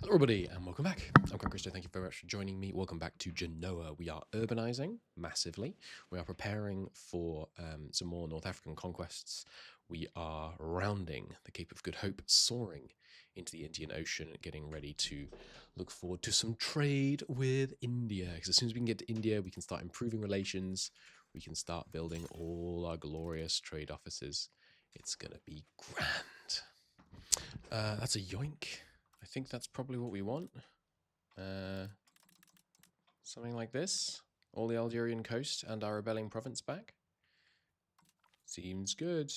Hello everybody and welcome back. I'm Christo, thank you very much for joining me. Welcome back to Genoa. We are urbanizing massively. We are preparing for some more North African conquests. We are rounding the Cape of Good Hope, soaring into the Indian Ocean, getting ready to look forward to some trade with India. Because as soon as we can get to India, we can start improving relations. We can start building all our glorious trade offices. It's going to be grand. That's a yoink. I think that's probably what we want. Something like this. All the Algerian coast and our rebelling province back. Seems good.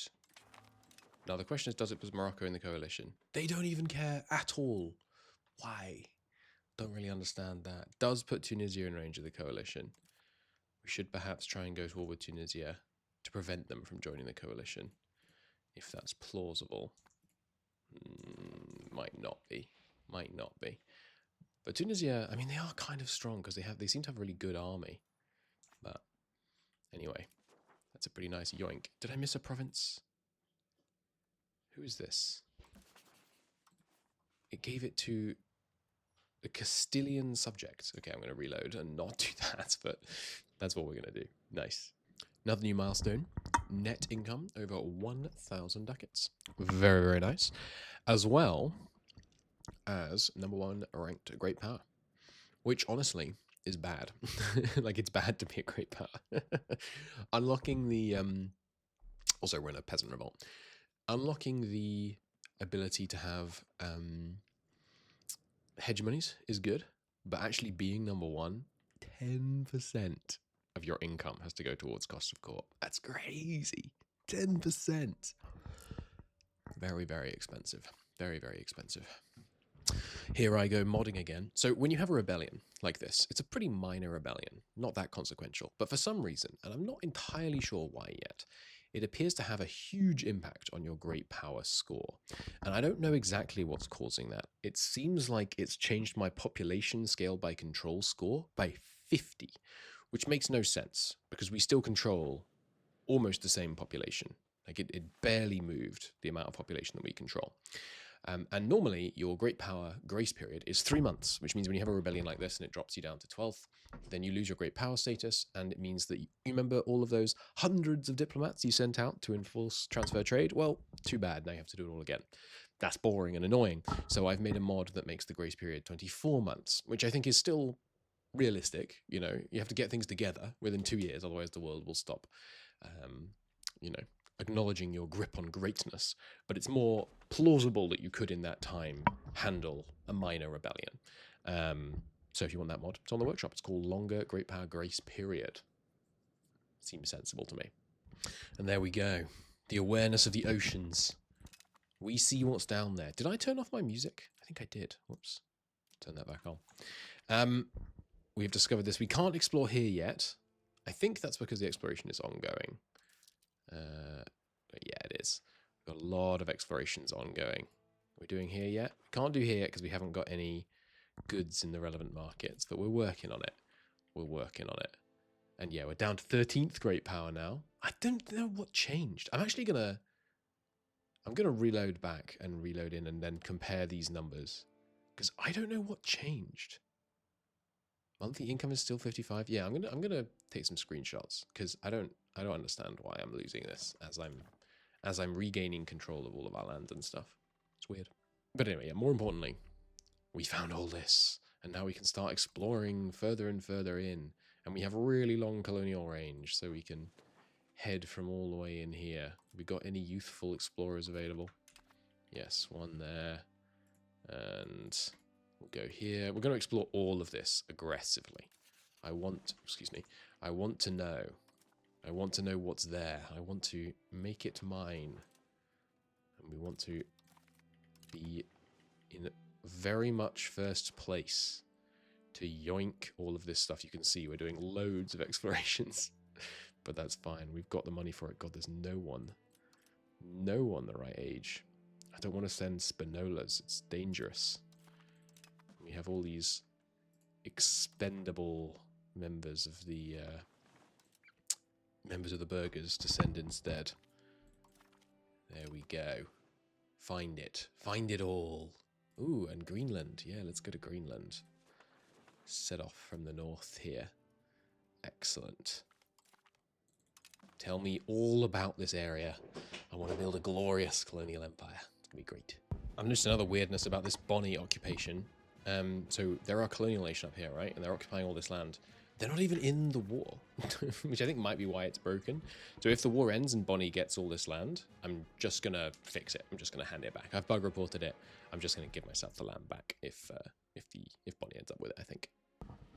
Now the question is, does it put Morocco in the coalition? They don't even care at all. Why? Don't really understand that. Does put Tunisia in range of the coalition. We should perhaps try and go to war with Tunisia to prevent them from joining the coalition. If that's plausible. Might not be. Might not be. But Tunisia, I mean, they are kind of strong because they seem to have a really good army. But anyway, that's a pretty nice yoink. Did I miss a province? Who is this? It gave it to a Castilian subject. Okay, I'm going to reload and not do that, but that's what we're going to do. Nice. Another new milestone. Net income over 1,000 ducats. Very, very nice. As well as #1 ranked great power, which honestly is bad. Like, it's bad to be a great power. Unlocking the also we're in a peasant revolt. Unlocking the ability to have hegemonies is good, but actually being #1, 10% of your income has to go towards cost of co-op. That's crazy. 10%. Very, very expensive. Very, very expensive. Here I go modding again. So when you have a rebellion like this, it's a pretty minor rebellion, not that consequential. But for some reason, and I'm not entirely sure why yet, it appears to have a huge impact on your great power score. And I don't know exactly what's causing that. It seems like it's changed my population scale by control score by 50, which makes no sense because we still control almost the same population. Like it barely moved the amount of population that we control. And normally, your great power grace period is 3 months, which means when you have a rebellion like this and it drops you down to 12th, then you lose your great power status, and it means that you remember all of those hundreds of diplomats you sent out to enforce transfer trade? Well, too bad, now you have to do it all again. That's boring and annoying, so I've made a mod that makes the grace period 24 months, which I think is still realistic. You know, you have to get things together within 2 years, otherwise the world will stop, you know, acknowledging your grip on greatness, but it's more plausible that you could in that time handle a minor rebellion. So if you want that mod, it's on the workshop. It's called Longer Great Power Grace Period. Seems sensible to me. And there we go. The awareness of the oceans. We see what's down there. Did I turn off my music? I think I did. Whoops. Turn that back on. We've discovered this. We can't explore here yet. I think that's because the exploration is ongoing. Yeah, it is. We've got a lot of explorations ongoing. We're doing here yet? We can't do here because we haven't got any goods in the relevant markets, but we're working on it. We're working on it. And yeah, we're down to 13th great power now. I don't know what changed. I'm gonna reload back and reload in and then compare these numbers because I don't know what changed. Monthly income is still 55. Yeah, I'm gonna take some screenshots because I don't understand why I'm losing this as I'm regaining control of all of our land and stuff. It's weird. But anyway, yeah, more importantly, we found all this, and now we can start exploring further and further in, and we have a really long colonial range, so we can head from all the way in here. We got any youthful explorers available? Yes, one there. And we'll go here. We're going to explore all of this aggressively. I want to know. I want to know what's there. I want to make it mine. And we want to be in very much first place to yoink all of this stuff. You can see we're doing loads of explorations, but that's fine. We've got the money for it. God, there's no one the right age. I don't want to send Spinolas. It's dangerous. We have all these expendable members of the burgers to send instead. There we go. Find it. Find it all. Ooh, and Greenland. Yeah, let's go to Greenland. Set off from the north here. Excellent. Tell me all about this area. I want to build a glorious colonial empire. It's going to be great. And just another weirdness about this Bonnie occupation. So they're our colonial nation up here, right? And they're occupying all this land. They're not even in the war, which I think might be why it's broken. So if the war ends and Bonnie gets all this land, I'm just going to fix it. I'm just going to hand it back. I've bug reported it. I'm just going to give myself the land back if Bonnie ends up with it, I think.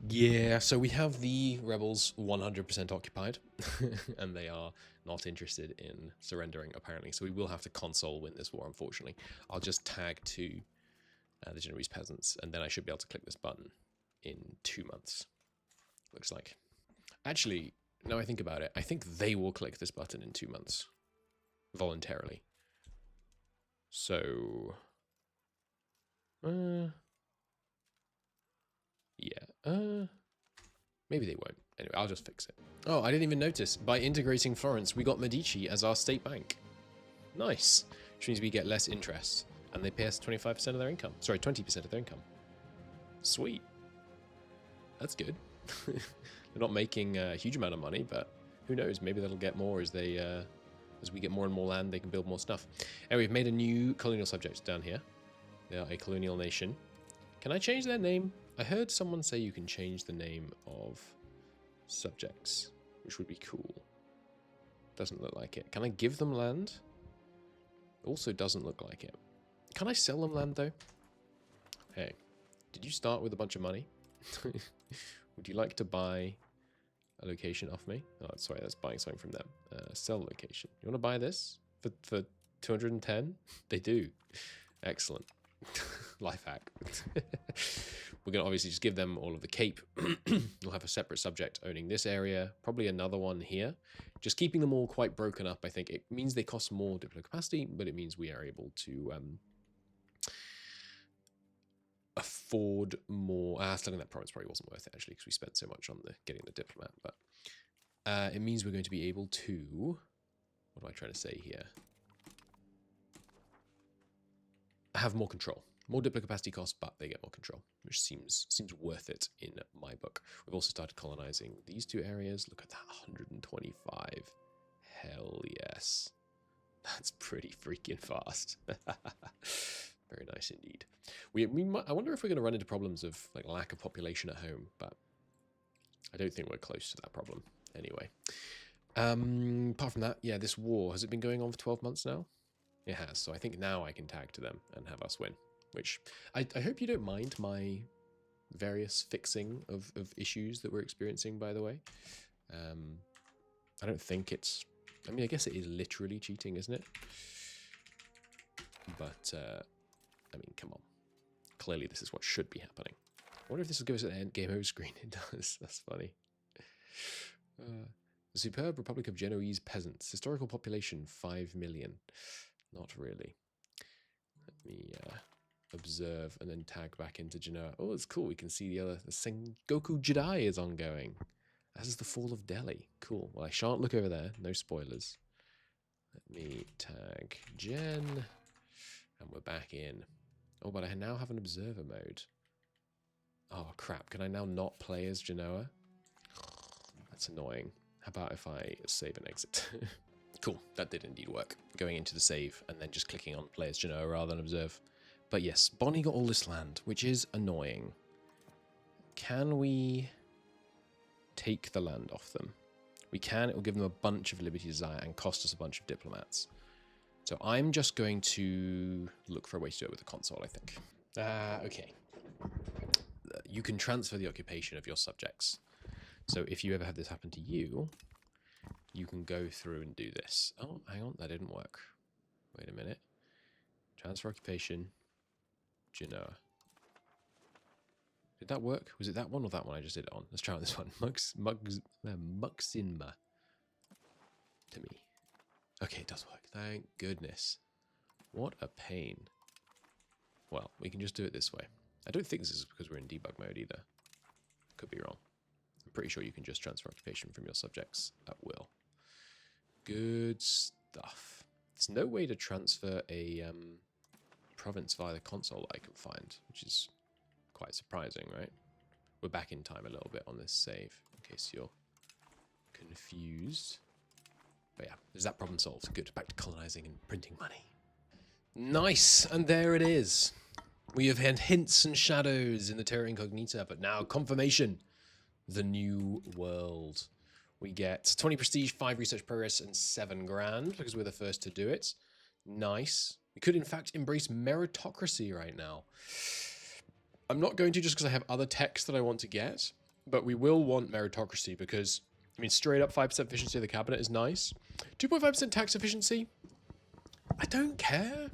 Yeah, so we have the rebels 100% occupied, and they are not interested in surrendering, apparently. So we will have to console win this war, unfortunately. I'll just tag to the Genoese peasants, and then I should be able to click this button in 2 months. Looks like. Actually, now I think about it, I think they will click this button in 2 months. Voluntarily. So... yeah. Maybe they won't. Anyway, I'll just fix it. Oh, I didn't even notice. By integrating Florence, we got Medici as our state bank. Nice. Which means we get less interest. And they pay us 25% of their income. Sorry, 20% of their income. Sweet. That's good. They're not making a huge amount of money, but who knows? Maybe they'll get more as they, as we get more and more land, they can build more stuff. Anyway, we've made a new colonial subject down here. They are a colonial nation. Can I change their name? I heard someone say you can change the name of subjects, which would be cool. Doesn't look like it. Can I give them land? Also doesn't look like it. Can I sell them land, though? Hey, did you start with a bunch of money? Would you like to buy a location off me? Oh, sorry, that's buying something from them. Sell location. You want to buy this for 210? They do. Excellent. Life hack. We're going to obviously just give them all of the cape. We'll have a separate subject owning this area, probably another one here. Just keeping them all quite broken up, I think. It means they cost more diplo capacity, but it means we are able to afford more. Selling that province probably wasn't worth it, actually, because we spent so much on getting the diplomat. But it means we're going to be able to... What am I trying to say here? Have more control. More diplo capacity costs, but they get more control, which seems worth it in my book. We've also started colonizing these two areas. Look at that, 125. Hell yes. That's pretty freaking fast. Very nice indeed. I wonder if we're going to run into problems of like lack of population at home, but I don't think we're close to that problem anyway. Apart from that, yeah, this war, has it been going on for 12 months now? It has, so I think now I can tag to them and have us win. Which, I hope you don't mind my various fixing of issues that we're experiencing, by the way. I don't think it's... I mean, I guess it is literally cheating, isn't it? But, I mean, come on. Clearly this is what should be happening. I wonder if this will give us an end game over screen. It does. That's funny. The superb Republic of Genoese peasants. Historical population, 5 million. Not really. Let me... observe and then tag back into Genoa. Oh, it's cool. We can see the Sengoku Jidai is ongoing. As is the fall of Delhi. Cool. Well, I shan't look over there. No spoilers. Let me tag Gen. And we're back in. Oh, but I now have an observer mode. Oh, crap. Can I now not play as Genoa? That's annoying. How about if I save and exit? Cool. That did indeed work. Going into the save and then just clicking on play as Genoa rather than observe. But yes, Bonnie got all this land, which is annoying. Can we take the land off them? We can. It will give them a bunch of Liberty Desire and cost us a bunch of diplomats. So I'm just going to look for a way to do it with the console, I think. Okay. You can transfer the occupation of your subjects. So if you ever have this happen to you, you can go through and do this. Oh, hang on. That didn't work. Wait a minute. Transfer occupation. Genoa. Did that work? Was it that one or that one I just did it on? Let's try on this one. Muxinma. To me. Okay, it does work. Thank goodness. What a pain. Well, we can just do it this way. I don't think this is because we're in debug mode either. Could be wrong. I'm pretty sure you can just transfer occupation from your subjects at will. Good stuff. There's no way to transfer a province via the console that I can find, which is quite surprising, right? We're back in time a little bit on this save, in case you're confused. But yeah, there's that problem solved. Good, back to colonizing and printing money. Nice, and there it is. We have had hints and shadows in the Terra Incognita, but now confirmation. The new world. We get 20 prestige, 5 research progress, and 7 grand, because we're the first to do it. Nice. We could, in fact, embrace meritocracy right now. I'm not going to just because I have other techs that I want to get, but we will want meritocracy because, I mean, straight up 5% efficiency of the cabinet is nice. 2.5% tax efficiency, I don't care.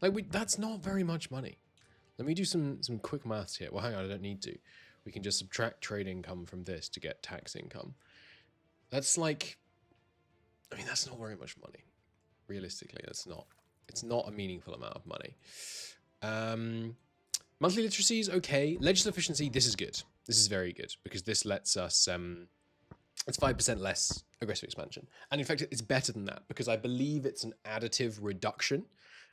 Like, that's not very much money. Let me do some quick maths here. Well, hang on, I don't need to. We can just subtract trade income from this to get tax income. That's like, I mean, that's not very much money. Realistically, that's not. It's not a meaningful amount of money. Monthly literacy is okay. Legislative efficiency, this is good. This is very good because this lets us, it's 5% less aggressive expansion. And in fact, it's better than that because I believe it's an additive reduction,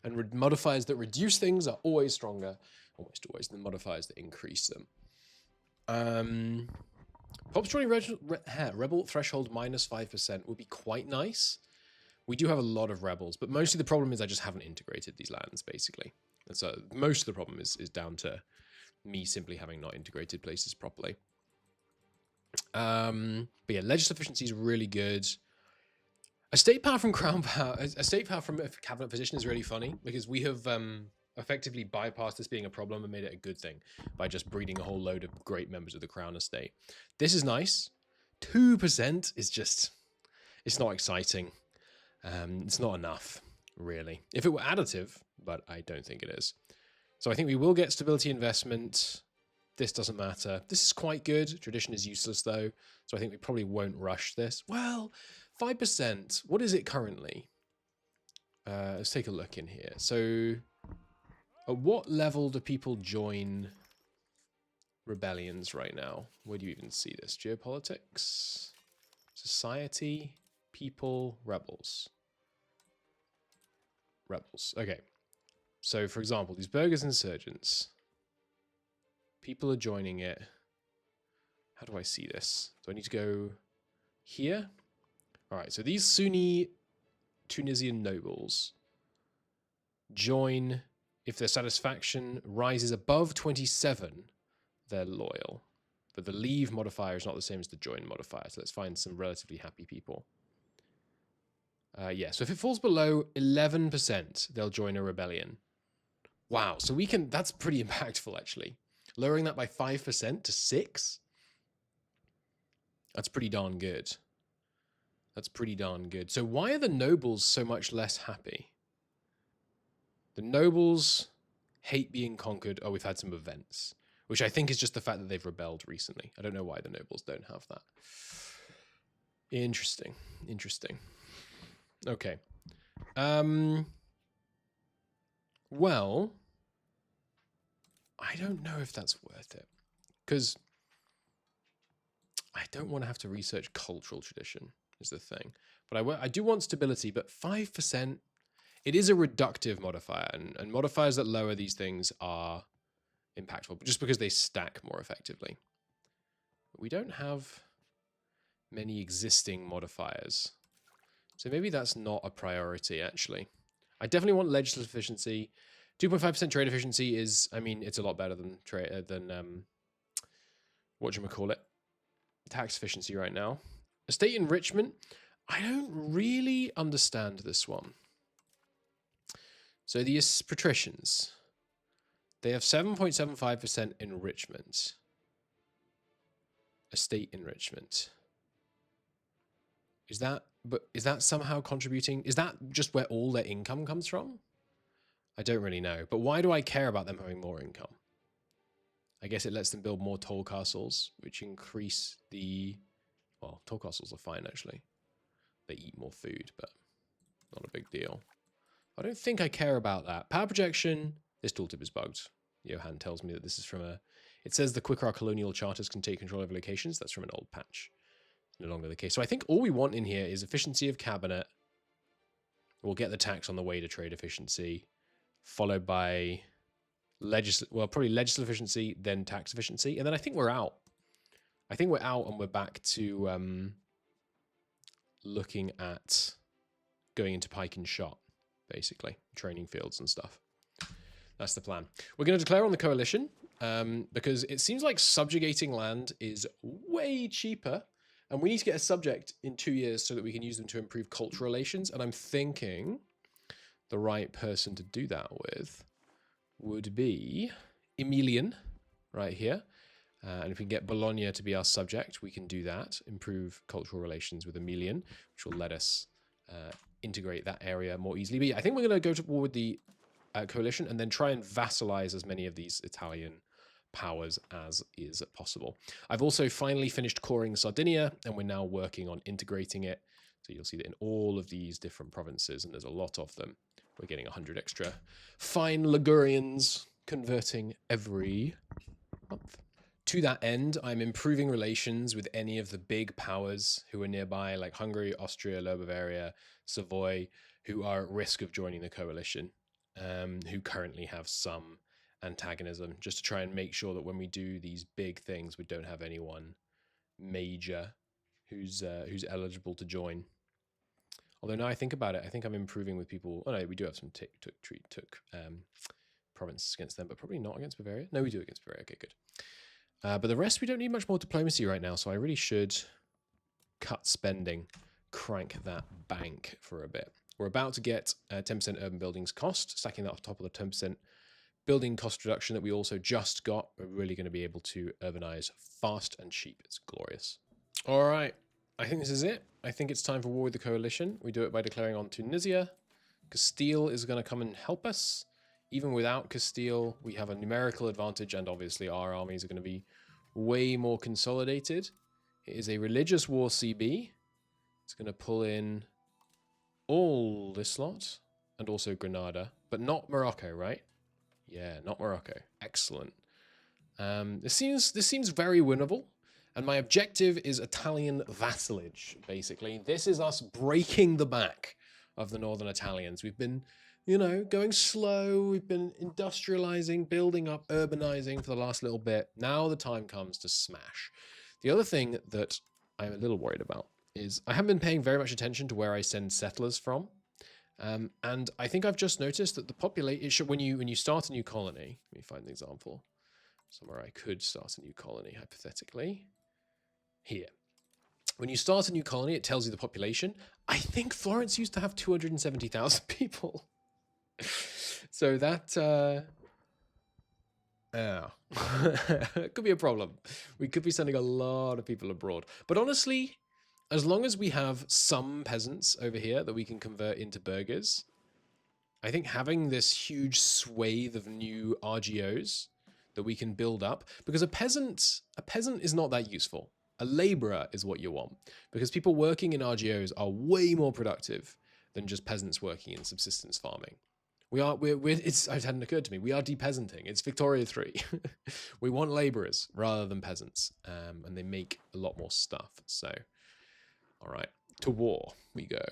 and modifiers that reduce things are always stronger, almost always, than modifiers that increase them. Pops joining rebel threshold minus 5% would be quite nice. We do have a lot of rebels, but mostly the problem is I just haven't integrated these lands, basically. And so most of the problem is down to me simply having not integrated places properly. But yeah, legislative efficiency is really good. A state power from crown power, a state power from a cabinet position is really funny because we have effectively bypassed this being a problem and made it a good thing by just breeding a whole load of great members of the crown estate. This is nice. 2% is just, it's not exciting. It's not enough, really. If it were additive, but I don't think it is. So I think we will get stability investment. This doesn't matter. This is quite good. Tradition is useless, though. So I think we probably won't rush this. Well, 5%. What is it currently? Let's take a look in here. So at what level do people join rebellions right now? Where do you even see this? Geopolitics? Society? People? Rebels? Rebels. Okay. So, for example, these burghers insurgents. People are joining it. How do I see this? Do I need to go here? All right, so these Sunni Tunisian nobles join if their satisfaction rises above 27, they're loyal. But the leave modifier is not the same as the join modifier, so let's find some relatively happy people. Yeah, so if it falls below 11%, they'll join a rebellion. Wow, so we can, that's pretty impactful, actually. Lowering that by 5% to 6? That's pretty darn good. That's pretty darn good. So why are the nobles so much less happy? The nobles hate being conquered. Oh, we've had some events, which I think is just the fact that they've rebelled recently. I don't know why the nobles don't have that. Interesting. Interesting. Okay. Well, I don't know if that's worth it because I don't want to have to research cultural tradition is the thing. But I do want stability, but 5%, it is a reductive modifier, and modifiers that lower these things are impactful just because they stack more effectively. But we don't have many existing modifiers. So maybe that's not a priority, actually. I definitely want legislative efficiency. 2.5% trade efficiency is, I mean, it's a lot better than whatchamacallit, tax efficiency right now. Estate enrichment, I don't really understand this one. So the patricians, they have 7.75% enrichment. Estate enrichment. Is that somehow contributing? Is that just where all their income comes from? I don't really know. But why do I care about them having more income? I guess it lets them build more toll castles, which increase the... Well, toll castles are fine, actually. They eat more food, but not a big deal. I don't think I care about that. Power projection. This tooltip is bugged. Johan tells me that this is from a... It says the quicker our colonial charters can take control over locations. That's from an old patch. No longer the case. So I think all we want in here is efficiency of cabinet. We'll get the tax on the way to trade efficiency. followed by probably legislative efficiency, then tax efficiency, and then I think we're out. I think we're out and we're back to looking at going into pike and shot, basically, training fields and stuff. That's the plan. We're going to declare on the coalition because it seems like subjugating land is way cheaper, and we need to get a subject in 2 years so that we can use them to improve cultural relations. And I'm thinking the right person to do that with would be Emilian right here. And if we can get Bologna to be our subject, we can do that, improve cultural relations with Emilian, which will let us integrate that area more easily. But yeah, I think we're going to go to war with the coalition and then try and vassalize as many of these Italian powers as is possible. I've also finally finished coring Sardinia, and we're now working on integrating it. So you'll see that in all of these different provinces, and there's a lot of them, we're getting 100 extra fine Ligurians converting every month. To that end, I'm improving relations with any of the big powers who are nearby, like Hungary, Austria, Lower Bavaria, Savoy, who are at risk of joining the coalition, who currently have some antagonism, just to try and make sure that when we do these big things, we don't have anyone major who's eligible to join. Although now I think about it, I think I'm improving with people. Oh no, we do have some took provinces against them, but probably not against Bavaria. No, we do against Bavaria. Okay, good. But the rest, we don't need much more diplomacy right now, so I really should cut spending, crank that bank for a bit. We're about to get 10% urban buildings cost, stacking that off top of the 10% building cost reduction that we also just got. We're really going to be able to urbanize fast and cheap. It's glorious. All right. I think this is it. I think it's time for war with the coalition. We do it by declaring on Tunisia. Castile is going to come and help us. Even without Castile, we have a numerical advantage, and obviously our armies are going to be way more consolidated. It is a religious war CB. It's going to pull in all this lot, and also Granada, but not Morocco, right? Yeah, not Morocco. Excellent. This seems very winnable, and my objective is Italian vassalage, basically. This is us breaking the back of the northern Italians. We've been, going slow. We've been industrializing, building up, urbanizing for the last little bit. Now the time comes to smash. The other thing that I'm a little worried about is I haven't been paying very much attention to where I send settlers from. And I think I've just noticed that the population, when you start a new colony, let me find an example, somewhere I could start a new colony, hypothetically. Here. When you start a new colony, it tells you the population. I think Florence used to have 270,000 people. So that, it could be a problem. We could be sending a lot of people abroad. But honestly, as long as we have some peasants over here that we can convert into burghers, I think having this huge swathe of new RGOs that we can build up, because a peasant is not that useful. A laborer is what you want, because people working in RGOs are way more productive than just peasants working in subsistence farming. It hadn't occurred to me. We are de-peasanting. It's Victoria 3. We want laborers rather than peasants, and they make a lot more stuff. So, all right, to war we go.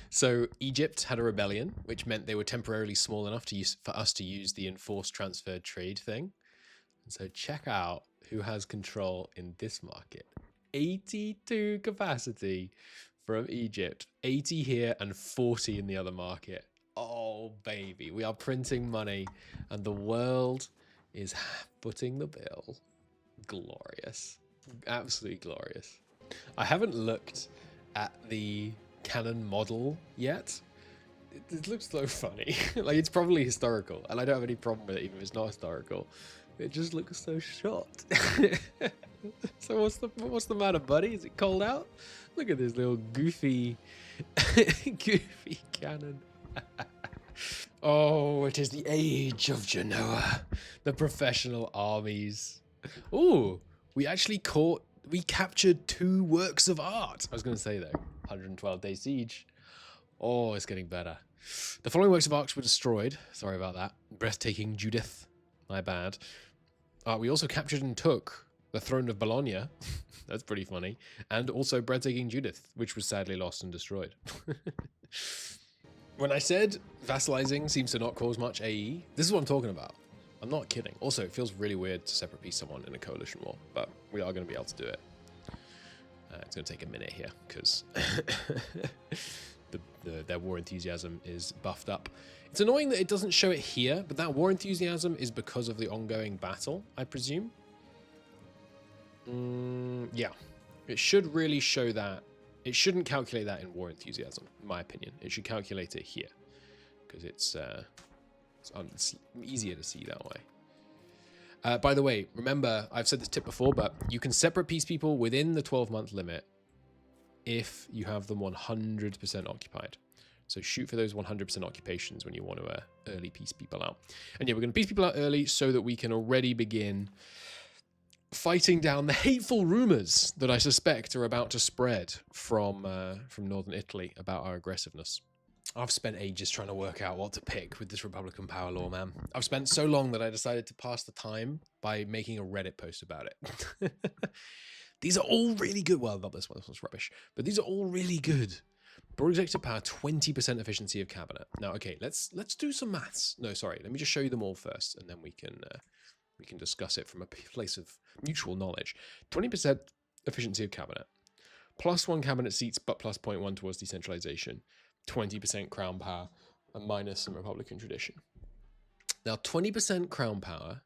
So Egypt had a rebellion, which meant they were temporarily small enough for us to use the enforced transferred trade thing. And so check out who has control in this market. 82 capacity from Egypt, 80 here and 40 in the other market. Oh, baby, we are printing money and the world is footing the bill. Glorious. Absolutely glorious. I haven't looked at the cannon model yet. It looks so funny. Like, it's probably historical, and I don't have any problem with it, even if it's not historical. It just looks so short. So what's the matter, buddy? Is it cold out? Look at this little goofy cannon. Oh, it is the age of Genoa. The professional armies. Oh, we captured 2 works of art. I was going to say, though, 112-day siege. Oh, it's getting better. The following works of art were destroyed. Sorry about that. Breathtaking Judith. My bad. We also captured and took the throne of Bologna. That's pretty funny. And also Breathtaking Judith, which was sadly lost and destroyed. When I said vassalizing seems to not cause much AE, this is what I'm talking about. I'm not kidding. Also, it feels really weird to separate piece someone in a coalition war, but we are going to be able to do it. It's going to take a minute here because their war enthusiasm is buffed up. It's annoying that it doesn't show it here, but that war enthusiasm is because of the ongoing battle, I presume. Yeah, it should really show that. It shouldn't calculate that in war enthusiasm, in my opinion. It should calculate it here because it's easier to see that way. By the way, remember, I've said this tip before, but you can separate peace people within the 12-month limit if you have them 100% occupied. So shoot for those 100% occupations when you want to early peace people out. And yeah, we're going to peace people out early so that we can already begin fighting down the hateful rumors that I suspect are about to spread from northern Italy about our aggressiveness. I've spent ages trying to work out what to pick with this Republican power law, man. I've spent so long that I decided to pass the time by making a Reddit post about it. These are all really good. Well, not this one. This one's rubbish. But these are all really good. Broad executive power, 20% efficiency of cabinet. Now, okay, let's do some maths. No, sorry. Let me just show you them all first, and then we can discuss it from a place of mutual knowledge. 20% efficiency of cabinet, +1 cabinet seats, but plus 0.1 towards decentralization. 20% crown power, and minus some Republican tradition. Now, 20% crown power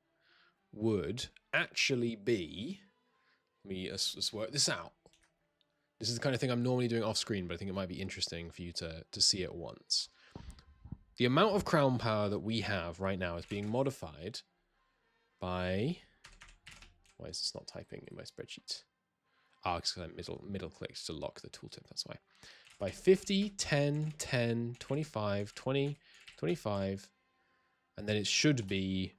would actually be, let's work this out. This is the kind of thing I'm normally doing off screen, but I think it might be interesting for you to see it once. The amount of crown power that we have right now is being modified by, why is this not typing in my spreadsheet? Ah, because I middle clicked to lock the tooltip, that's why. By 50, 10, 10, 25, 20, 25, and then it should be,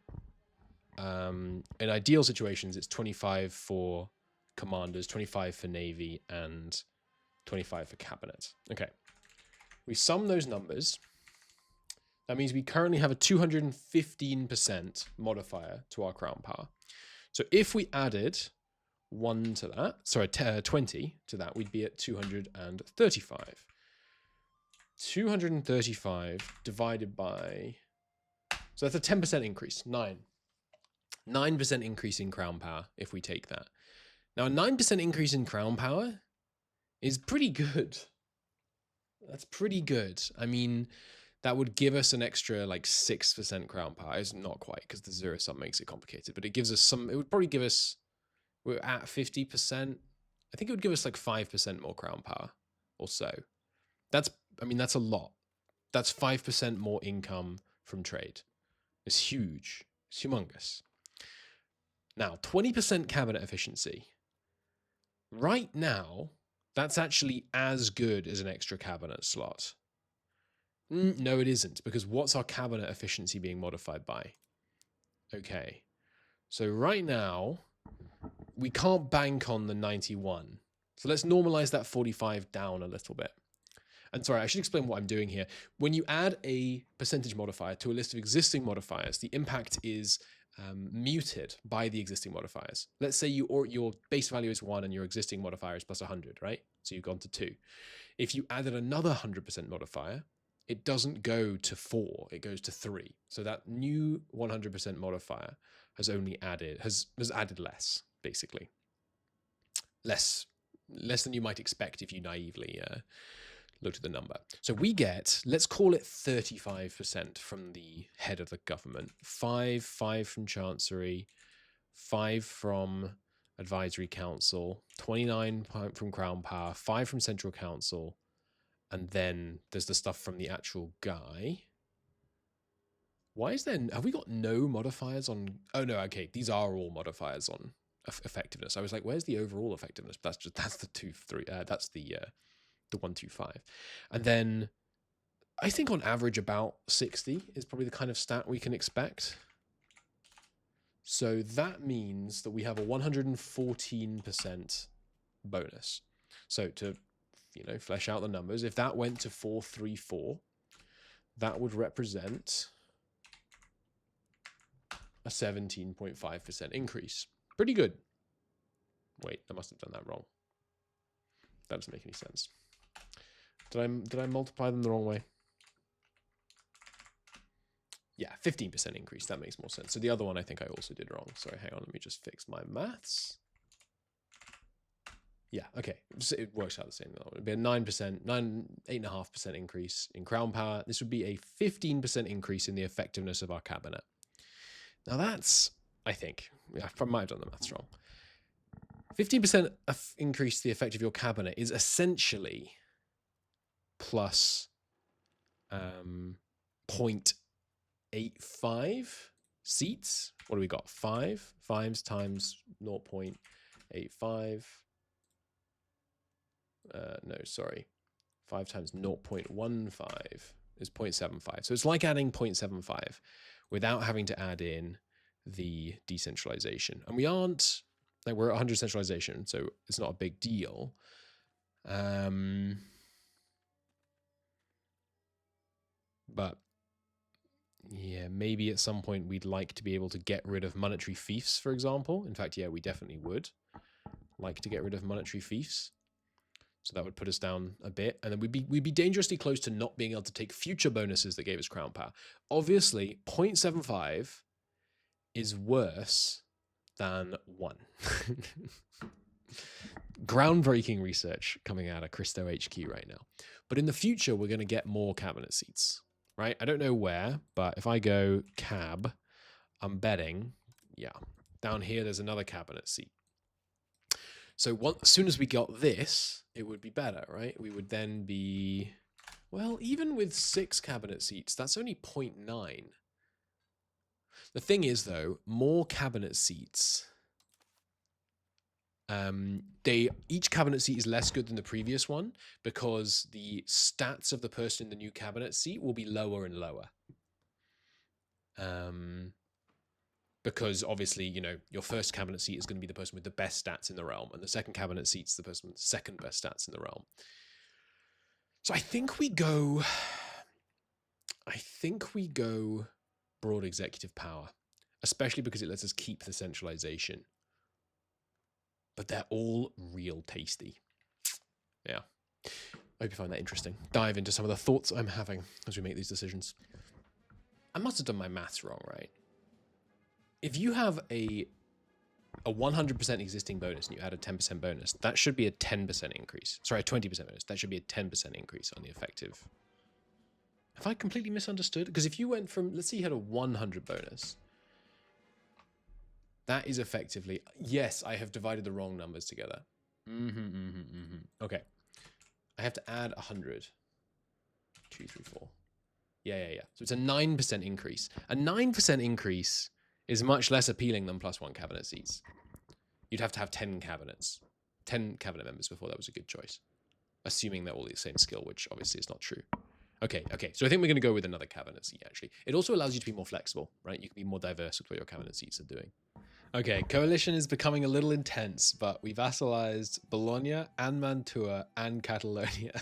in ideal situations, it's 25 for commanders, 25 for navy, and 25 for cabinet. Okay, we sum those numbers. That means we currently have a 215% modifier to our crown power. So if we added 1 to that, sorry, 20 to that, we'd be at 235. 235 divided by, so that's a 10% increase, 9. 9% increase in crown power if we take that. Now, a 9% increase in crown power is pretty good. That's pretty good. I mean, that would give us an extra like 6% crown power. It's not quite because the zero sum makes it complicated, but it gives us some, it would probably give us, we're at 50%. I think it would give us like 5% more crown power or so. That's, I mean, that's a lot. That's 5% more income from trade. It's huge. It's humongous. Now, 20% cabinet efficiency. Right now, that's actually as good as an extra cabinet slot. No, it isn't, because what's our cabinet efficiency being modified by? Okay, so right now, we can't bank on the 91. So let's normalize that 45 down a little bit. And sorry, I should explain what I'm doing here. When you add a percentage modifier to a list of existing modifiers, the impact is muted by the existing modifiers. Let's say your base value is 1 and your existing modifier is plus 100, right? So you've gone to 2. If you added another 100% modifier, it doesn't go to 4, it goes to 3. So that new 100% modifier has only added, has added less, basically. Less than you might expect if you naively looked at the number. So we get, let's call it 35% from the head of the government, 5 from Chancery, 5 from Advisory Council, 29 from Crown Power, 5 from Central Council, and then there's the stuff from the actual guy. Why is there, have we got no modifiers on, oh no, okay, these are all modifiers on effectiveness. I was like, where's the overall effectiveness? But that's the 2, 3, that's the 125. And then I think on average about 60 is probably the kind of stat we can expect. So that means that we have a 114% bonus. So to, flesh out the numbers, if that went to 434, that would represent a 17.5% increase. Pretty good. Wait, I must have done that wrong. That doesn't make any sense. Did I multiply them the wrong way? Yeah, 15% increase. That makes more sense. So the other one I think I also did wrong. Sorry, hang on. Let me just fix my maths. Yeah, okay. So it works out the same. It would be a 9%, 8.5% increase in crown power. This would be a 15% increase in the effectiveness of our cabinet. Now that's, I think, yeah, I might have done the maths wrong. 15% increase the effect of your cabinet is essentially plus 0.85 seats. What do we got? 5 times 0.85. No, sorry. 5 times 0.15 is 0.75. So it's like adding 0.75 without having to add in the decentralization. And we aren't, like, we're at 100 centralization, so it's not a big deal. But yeah, maybe at some point we'd like to be able to get rid of monetary fiefs, for example. In fact, yeah, we definitely would like to get rid of monetary fiefs. So that would put us down a bit. And then we'd be dangerously close to not being able to take future bonuses that gave us crown power. Obviously, 0.75 is worse than 1. Groundbreaking research coming out of Christo HQ right now. But in the future, we're going to get more cabinet seats, right? I don't know where, but if I go cab, I'm betting, yeah, down here there's another cabinet seat. So as soon as we got this, it would be better, right? We would then be, well, even with 6 cabinet seats, that's only 0.9. The thing is, though, more cabinet seats, each cabinet seat is less good than the previous one because the stats of the person in the new cabinet seat will be lower and lower. Because obviously, you know, your first cabinet seat is going to be the person with the best stats in the realm, and the second cabinet seat is the person with the second best stats in the realm. So I think we go broad executive power, especially because it lets us keep the centralization. But they're all real tasty. Yeah. I hope you find that interesting. Dive into some of the thoughts I'm having as we make these decisions. I must have done my maths wrong, right? If you have a 100% existing bonus and you add a 10% bonus, that should be a 10% increase. Sorry, a 20% bonus. That should be a 10% increase on the effective. Have I completely misunderstood? Because if you went from, let's say you had a 100 bonus, that is effectively, yes, I have divided the wrong numbers together. Okay. I have to add 100. 2, 3, 4. Yeah. So it's a 9% increase. A 9% increase is much less appealing than +1 cabinet seats. You'd have to have 10 cabinets, 10 cabinet members before that was a good choice. Assuming they're all the same skill, which obviously is not true. Okay. So I think we're going to go with another cabinet seat, actually. It also allows you to be more flexible, right? You can be more diverse with what your cabinet seats are doing. Okay, coalition is becoming a little intense, but we vassalized Bologna and Mantua and Catalonia.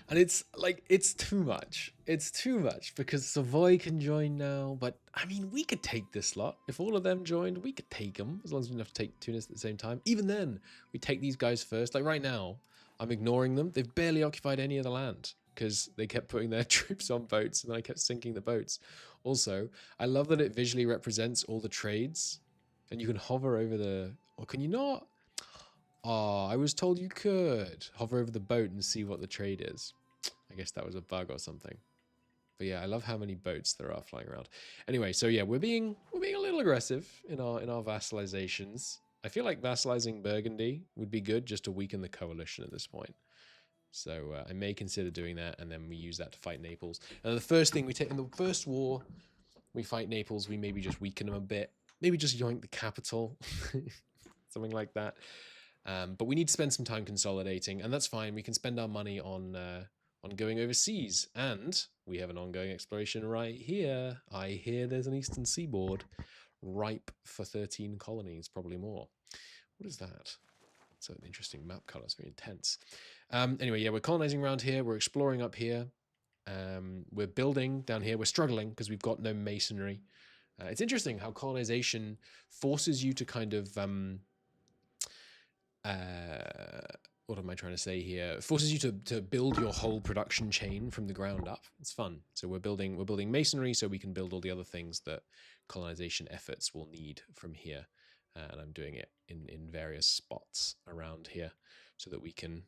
And it's like, it's too much. It's too much because Savoy can join now. But I mean, we could take this lot. If all of them joined, we could take them as long as we don't have to take Tunis at the same time. Even then, we take these guys first. Like right now, I'm ignoring them. They've barely occupied any of the land because they kept putting their troops on boats and then I kept sinking the boats. Also, I love that it visually represents all the trades and you can hover over the, or can you not? Oh, I was told you could hover over the boat and see what the trade is. I guess that was a bug or something. But yeah, I love how many boats there are flying around. Anyway, so yeah, we're being a little aggressive in our vassalizations. I feel like vassalizing Burgundy would be good just to weaken the coalition at this point. So I may consider doing that, and then we use that to fight Naples. And the first thing we take in the first war, we fight Naples. We maybe just weaken them a bit. Maybe just yoink the capital, something like that. But we need to spend some time consolidating, and that's fine. We can spend our money on going overseas, and we have an ongoing exploration right here. I hear there's an eastern seaboard ripe for 13 colonies, probably more. What is that? It's an interesting map color. It's very intense. Anyway, yeah, we're colonizing around here. We're exploring up here. We're building down here. We're struggling because we've got no masonry. It's interesting how colonization forces you to kind of what am I trying to say here? It forces you to build your whole production chain from the ground up. It's fun. So we're building masonry so we can build all the other things that colonization efforts will need from here. And I'm doing it in various spots around here so that we can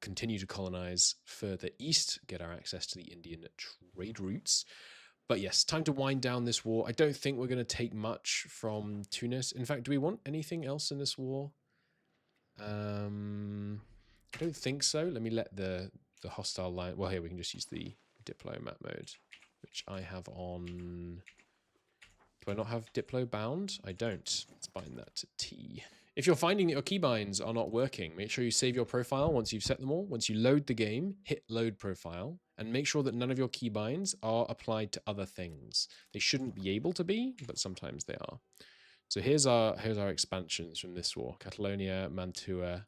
continue to colonize further east, get our access to the Indian trade routes. But yes, time to wind down this war. I don't think we're going to take much from Tunis. In fact, do we want anything else in this war? I don't think so. Let me let the hostile line. Well, here we can just use the diplomat mode, which I have on. Do I not have Diplo bound? I don't. Let's bind that to T. If you're finding that your keybinds are not working, make sure you save your profile once you've set them all. Once you load the game, hit load profile, and make sure that none of your keybinds are applied to other things. They shouldn't be able to be, but sometimes they are. So here's our expansions from this war. Catalonia, Mantua,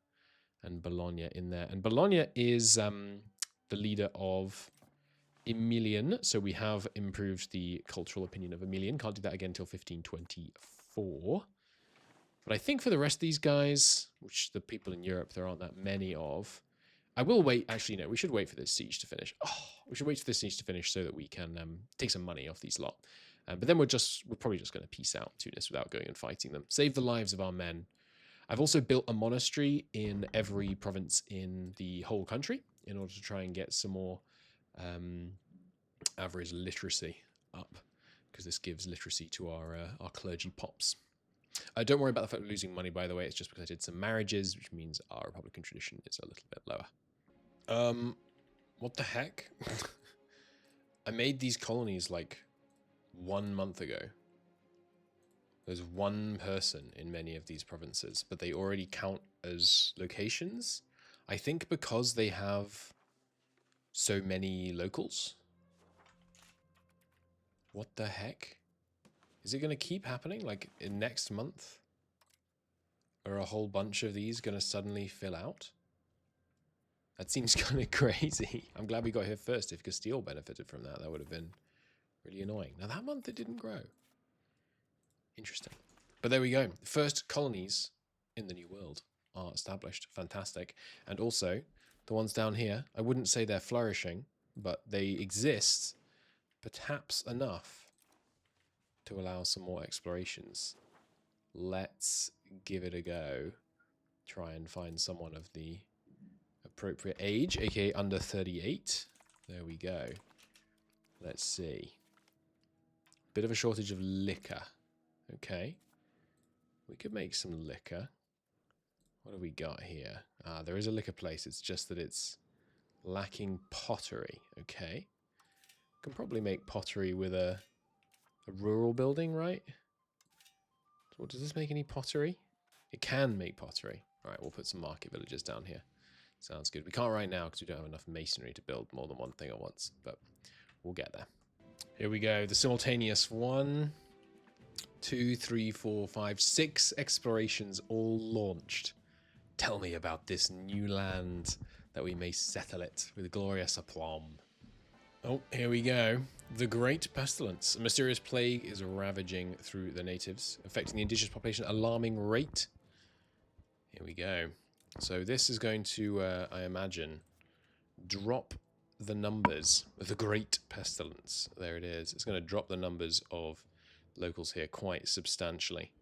and Bologna in there. And Bologna is the leader of Emilian. So we have improved the cultural opinion of Emilian. Can't do that again until 1524. But I think for the rest of these guys, which the people in Europe, there aren't that many of, I will wait. Actually, no, we should wait for this siege to finish. Oh, we should wait for this siege to finish so that we can take some money off these lot. But then we're probably just going to peace out Tunis without going and fighting them. Save the lives of our men. I've also built a monastery in every province in the whole country in order to try and get some more average literacy up, because this gives literacy to our clergy pops. Don't worry about the fact we're losing money, by the way. It's just because I did some marriages, which means our Republican tradition is a little bit lower. What the heck? I made these colonies like 1 month ago. There's one person in many of these provinces, but they already count as locations. I think because they have so many locals. What the heck? Is it going to keep happening? Like in next month? Are a whole bunch of these going to suddenly fill out? That seems kind of crazy. I'm glad we got here first. If Castile benefited from that, that would have been really annoying. Now that month it didn't grow. Interesting. But there we go. First colonies in the New World are established. Fantastic. And also, the ones down here, I wouldn't say they're flourishing, but they exist perhaps enough to allow some more explorations. Let's give it a go. Try and find someone of the appropriate age, aka under 38. There we go. Let's see. Bit of a shortage of liquor. Okay. We could make some liquor. What have we got here? There is a liquor place. It's just that it's lacking pottery. Okay. Can probably make pottery with a rural building, right? Well, does this make any pottery? It can make pottery. All right, we'll put some market villages down here. Sounds good. We can't right now because we don't have enough masonry to build more than one thing at once, but we'll get there. Here we go. The simultaneous 1, 2, 3, 4, 5, 6 explorations all launched. Tell me about this new land that we may settle it with glorious aplomb. Oh, here we go. The Great Pestilence. A mysterious plague is ravaging through the natives, affecting the indigenous population at an alarming rate. Here we go. So this is going to, I imagine, drop the numbers of the Great Pestilence. There it is. It's going to drop the numbers of locals here quite substantially,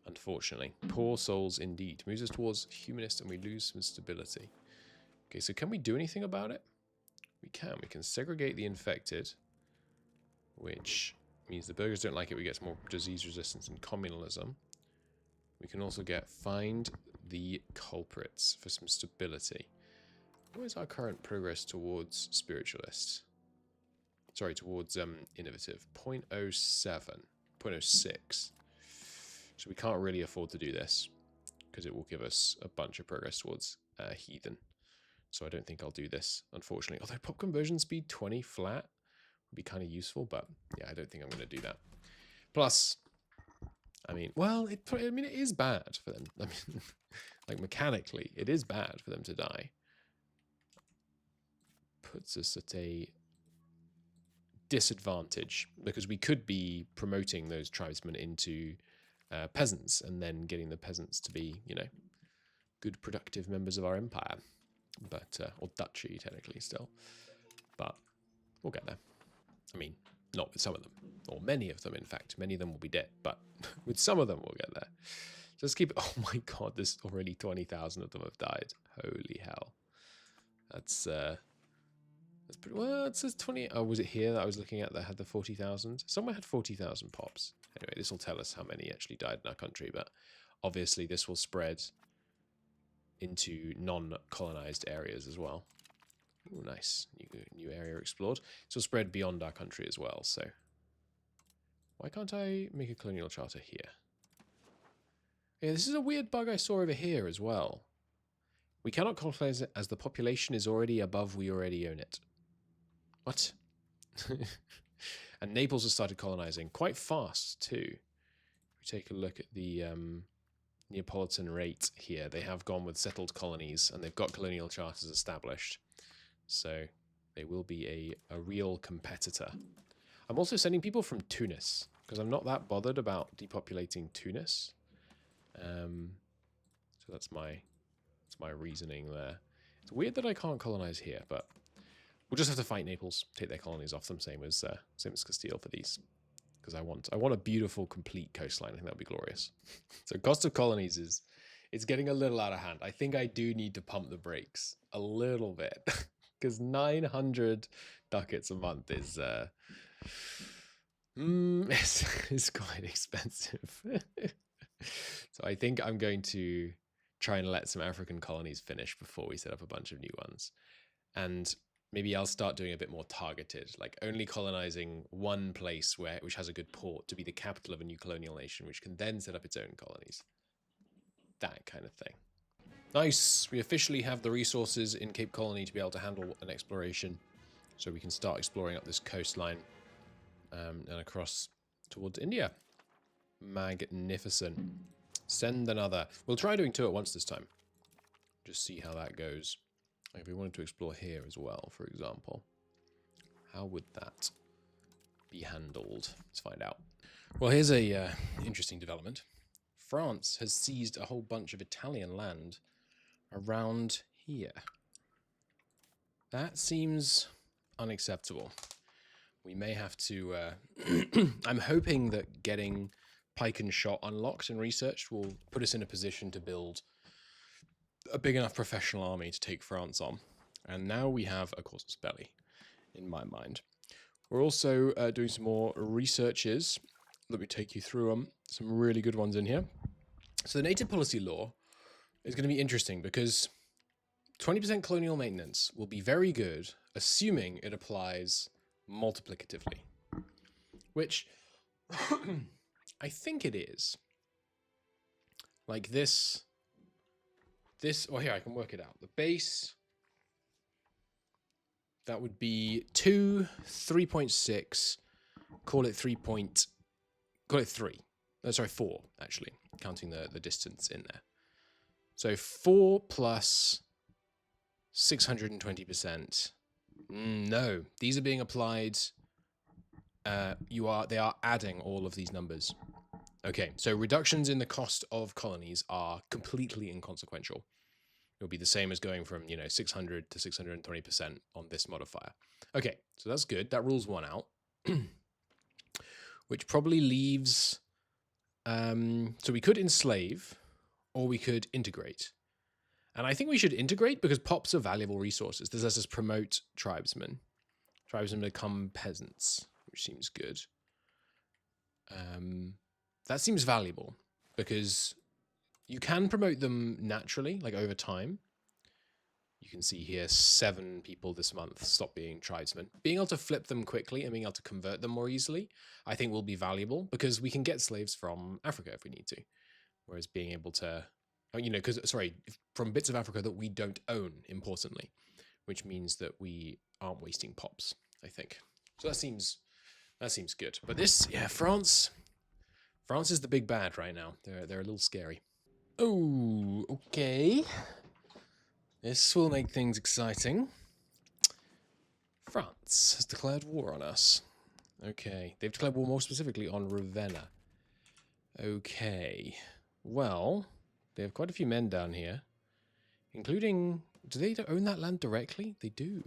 unfortunately. Poor souls indeed. Moves us towards humanist and we lose some stability. Okay, so can we do anything about it? We can. We can segregate the infected, which means the burghers don't like it. We get more disease resistance and communalism. We can also get find the culprits for some stability. What is our current progress towards spiritualist? Sorry, towards innovative. 0.07, 0.06. So we can't really afford to do this because it will give us a bunch of progress towards heathen. So I don't think I'll do this, unfortunately. Although pop conversion speed 20 flat would be kind of useful, but yeah, I don't think I'm going to do that. Plus, I mean, well, it is bad for them. I mean, like mechanically, it is bad for them to die. Puts us at a disadvantage because we could be promoting those tribesmen into peasants and then getting the peasants to be, you know, good productive members of our empire. but or duchy technically still, but we'll get there. I mean, not with some of them, or many of them, in fact. Many of them will be dead, but with some of them we'll get there. So let's keep... Oh my god, there's already 20,000 of them have died. Holy hell. That's pretty... Well, it says 20... Oh, was it here that I was looking at that had the 40,000? Somewhere had 40,000 pops. Anyway, this will tell us how many actually died in our country, but obviously this will spread into non-colonized areas as well. Ooh, nice. New area explored. So spread beyond our country as well, so... Why can't I make a colonial charter here? Yeah, this is a weird bug I saw over here as well. We cannot colonize it as the population is already above we already own it. What? And Naples has started colonizing quite fast too. If we take a look at the Neapolitan rate here, they have gone with settled colonies and they've got colonial charters established. So they will be a real competitor. I'm also sending people from Tunis because I'm not that bothered about depopulating Tunis. So that's my reasoning there. It's weird that I can't colonize here, but we'll just have to fight Naples, take their colonies off them, same as Castile for these, because I want a beautiful, complete coastline. I think that would be glorious. So cost of colonies it's getting a little out of hand. I think I do need to pump the brakes a little bit because 900 ducats a month is it's quite expensive. So I think I'm going to try and let some African colonies finish before we set up a bunch of new ones. And maybe I'll start doing a bit more targeted, like only colonizing one place which has a good port to be the capital of a new colonial nation, which can then set up its own colonies. That kind of thing. Nice. We officially have the resources in Cape Colony to be able to handle an exploration. So we can start exploring up this coastline and across towards India. Magnificent. Send another. We'll try doing 2 at once this time. Just see how that goes. If we wanted to explore here as well, for example, how would that be handled? Let's find out. Well, here's a interesting development. France has seized a whole bunch of Italian land around here. That seems unacceptable. We may have to... I'm hoping that getting Pike and Shot unlocked and researched will put us in a position to build a big enough professional army to take France on. And now we have a casus belli, in my mind. We're also doing some more researches. Let me take you through them. Some really good ones in here. So the native policy law is going to be interesting because 20% colonial maintenance will be very good, assuming it applies multiplicatively, which I think it is. Like this, or here, I can work it out. The base, that would be 2, 3.6, call it 3. Oh, sorry, 4, actually, counting the distance in there. So 4 plus 620%. No, these are being applied. They are adding all of these numbers. Okay, so reductions in the cost of colonies are completely inconsequential. It'll be the same as going from 600 to 620% on this modifier. Okay, so that's good. That rules one out, which probably leaves. So we could enslave, or we could integrate. And I think we should integrate because pops are valuable resources. This lets us promote tribesmen. Tribesmen become peasants, which seems good. That seems valuable because you can promote them naturally, like over time. You can see here 7 people this month stop being tribesmen. Being able to flip them quickly and being able to convert them more easily, I think will be valuable because we can get slaves from Africa if we need to. Whereas being able to, from bits of Africa that we don't own, importantly, which means that we aren't wasting pops, I think. So that seems good. But this, yeah, France is the big bad right now. They're a little scary. Oh, okay. This will make things exciting. France has declared war on us. Okay. They've declared war more specifically on Ravenna. Okay. Well, they have quite a few men down here, including Do they own that land directly? They do.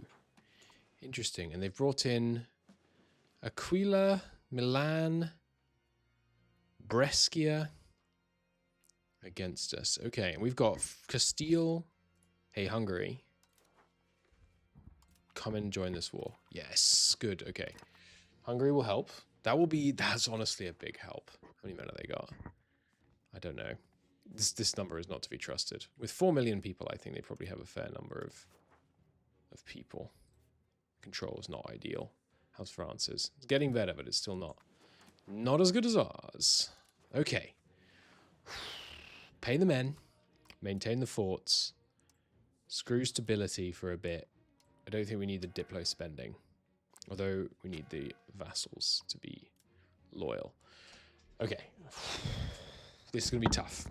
Interesting. And they've brought in Aquila, Milan, Brescia against us. Okay, and we've got Castile. Hey, Hungary. Come and join this war. Yes, good. Okay. Hungary will help. That's honestly a big help. How many men have they got? I don't know. This number is not to be trusted. With 4 million people, I think they probably have a fair number of people. Control is not ideal. How's France's? It's getting better, but it's still not as good as ours. Okay. Pay the men. Maintain the forts. Screw stability for a bit. I don't think we need the Diplo spending. Although we need the vassals to be loyal. Okay. This is going to be tough.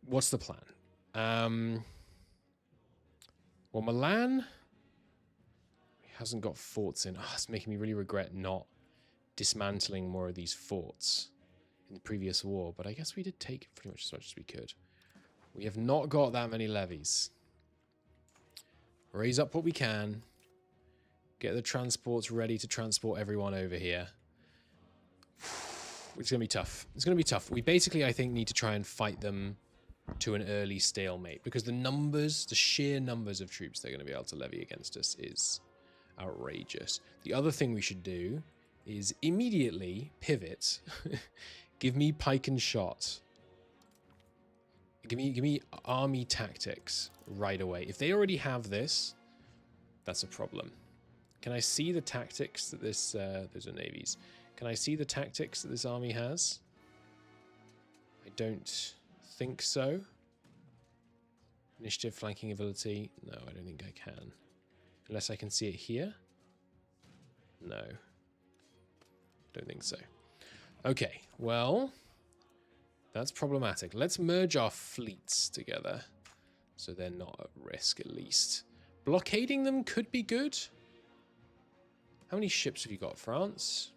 What's the plan? Well, Milan hasn't got forts in. Oh, it's making me really regret not dismantling more of these forts in the previous war. But I guess we did take pretty much as much as we could. We have not got that many levies. Raise up what we can. Get the transports ready to transport everyone over here. It's going to be tough. It's going to be tough. We basically, I think, need to try and fight them to an early stalemate. Because the sheer numbers of troops they're going to be able to levy against us is outrageous. The other thing we should do is immediately pivot. Give me pike and shot. Give me army tactics right away. If they already have this, that's a problem. Can I see the tactics that this... those are navies. Can I see the tactics that this army has? I don't think so. Initiative, flanking ability. No, I don't think I can. Unless I can see it here. No. Don't think so. Okay, well... that's problematic. Let's merge our fleets together. So they're not at risk, at least. Blockading them could be good. How many ships have you got, France?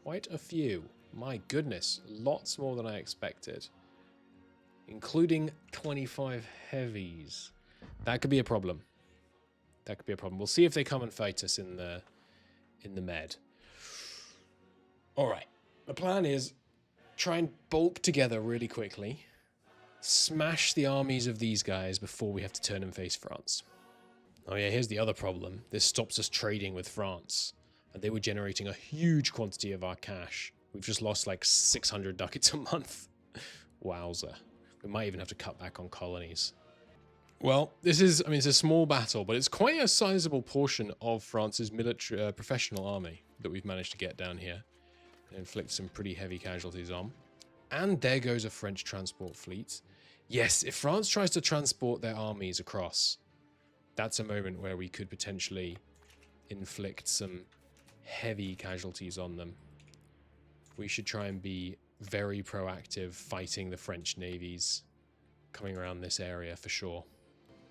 Quite a few. My goodness. Lots more than I expected. Including 25 heavies. That could be a problem. That could be a problem. We'll see if they come and fight us in the Med. Alright. The plan is try and bulk together really quickly. Smash the armies of these guys before we have to turn and face France. Oh yeah, here's the other problem. This stops us trading with France. And they were generating a huge quantity of our cash. We've just lost like 600 ducats a month. Wowza. We might even have to cut back on colonies. Well, this is, I mean, it's a small battle, but it's quite a sizable portion of France's military professional army that we've managed to get down here. And inflict some pretty heavy casualties on. And there goes a French transport fleet. Yes, if France tries to transport their armies across, that's a moment where we could potentially inflict some heavy casualties on them. We should try and be very proactive fighting the French navies coming around this area for sure.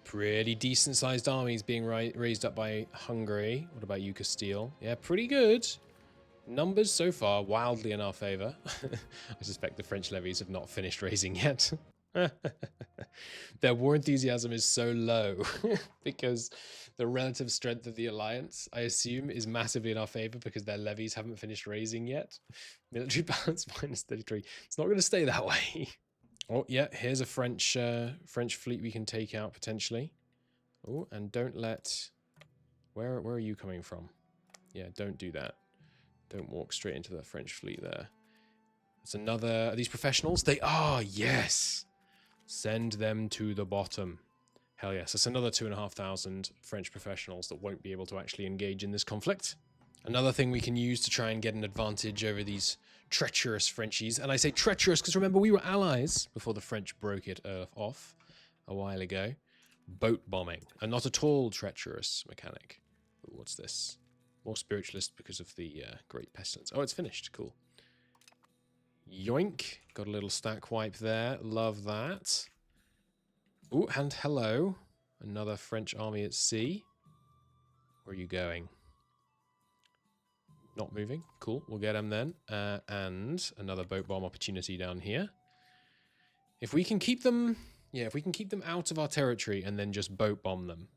Pretty decent sized armies being raised up by Hungary. What about you, Castile? Yeah, pretty good. Numbers so far wildly in our favor. I suspect the French levies have not finished raising yet. Their war enthusiasm is so low because the relative strength of the alliance, I assume, is massively in our favor because their levies haven't finished raising yet. Military balance minus 33. It's not going to stay that way. Oh, yeah, here's a French fleet we can take out potentially. Oh, and don't let... Where are you coming from? Yeah, don't do that. Don't walk straight into the French fleet there. It's another... Are these professionals? They are, yes! Send them to the bottom. Hell yes. That's another 2,500 French professionals that won't be able to actually engage in this conflict. Another thing we can use to try and get an advantage over these treacherous Frenchies. And I say treacherous because remember, we were allies before the French broke it off a while ago. Boat bombing. A not at all treacherous mechanic. Ooh, what's this? More spiritualist because of the Great Pestilence. Oh, it's finished. Cool. Yoink. Got a little stack wipe there. Love that. Ooh, and hello. Another French army at sea. Where are you going? Not moving. Cool. We'll get them then. And another boat bomb opportunity down here. If we can keep them Yeah, if we can keep them out of our territory and then just boat bomb them,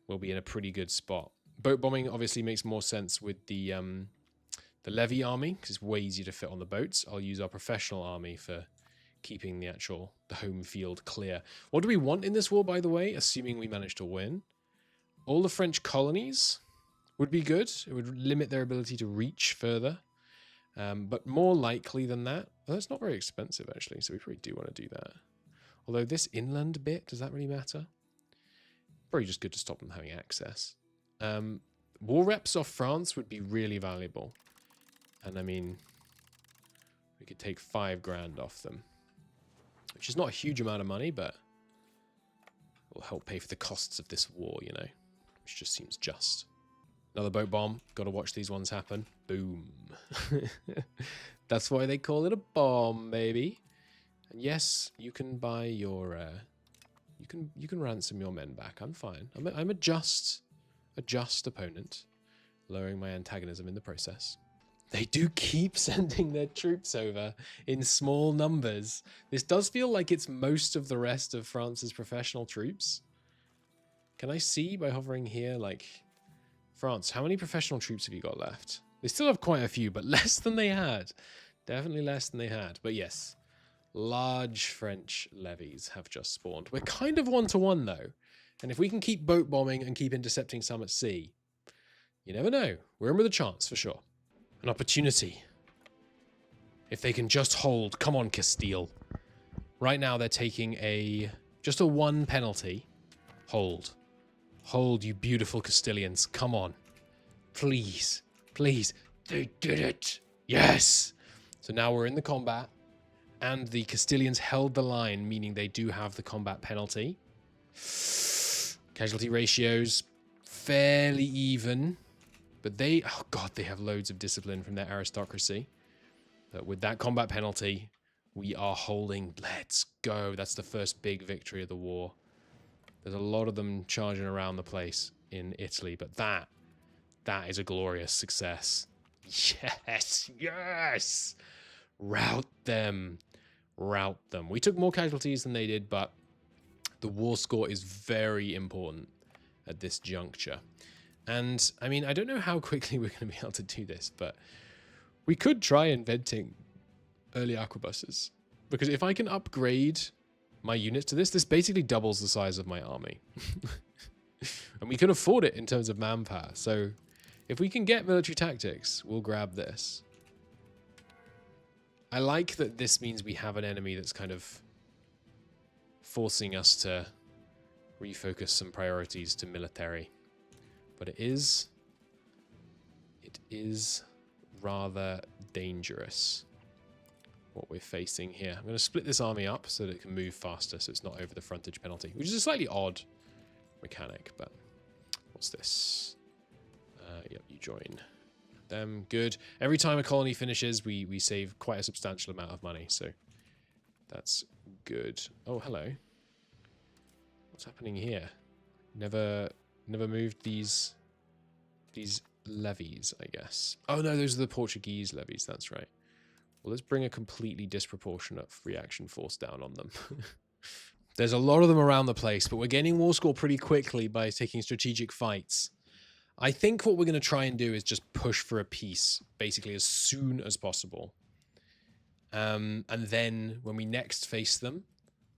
we'll be in a pretty good spot. Boat bombing obviously makes more sense with the levy army, because it's way easier to fit on the boats. I'll use our professional army for keeping the home field clear. What do we want in this war, by the way, assuming we manage to win? All the French colonies would be good. It would limit their ability to reach further. But more likely than that, well, that's not very expensive, actually, so we probably do want to do that. Although this inland bit, does that really matter? Probably just good to stop them having access. War reps off France would be really valuable. And I mean, we could take 5 grand off them, which is not a huge amount of money, but will help pay for the costs of this war, you know, which just seems just. Another boat bomb. Got to watch these ones happen. Boom. That's why they call it a bomb, baby. And yes, you can buy your, you can ransom your men back. I'm fine. I'm a just opponent, lowering my antagonism in the process. They do keep sending their troops over in small numbers. This does feel like it's most of the rest of France's professional troops. Can I see by hovering here, like, France, how many professional troops have you got left? They still have quite a few, but less than they had. Definitely less than they had. But yes, large French levies have just spawned. We're kind of 1-to-1 though. And if we can keep boat bombing and keep intercepting some at sea, you never know. We're in with a chance for sure. An opportunity. If they can just hold. Come on, Castile. Right now they're taking just a 1 penalty. Hold. Hold, you beautiful Castilians. Come on. Please. Please. They did it. Yes. So now we're in the combat. And the Castilians held the line, meaning they do have the combat penalty. Casualty ratios fairly even. But they, oh god, they have loads of discipline from their aristocracy. But with that combat penalty, we are holding. Let's go. That's the first big victory of the war. There's a lot of them charging around the place in Italy, but that is a glorious success. Yes, yes! Rout them. Rout them. We took more casualties than they did, but the war score is very important at this juncture. And, I mean, I don't know how quickly we're going to be able to do this, but we could try inventing early arquebuses. Because if I can upgrade my units to this basically doubles the size of my army. And we can afford it in terms of manpower. So if we can get military tactics, we'll grab this. I like that this means we have an enemy that's kind of forcing us to refocus some priorities to military. But it is rather dangerous what we're facing here. I'm going to split this army up so that it can move faster, so it's not over the frontage penalty, which is a slightly odd mechanic, but what's this? Yep, you join them. Good. Every time a colony finishes, we save quite a substantial amount of money, so that's good. Oh, hello. What's happening here? Never moved these levies, I guess. Oh no, those are the Portuguese levies, that's right. Well, let's bring a completely disproportionate reaction force down on them. There's a lot of them around the place, but we're gaining war score pretty quickly by taking strategic fights. I think what we're going to try and do is just push for a peace, basically as soon as possible. And then when we next face them,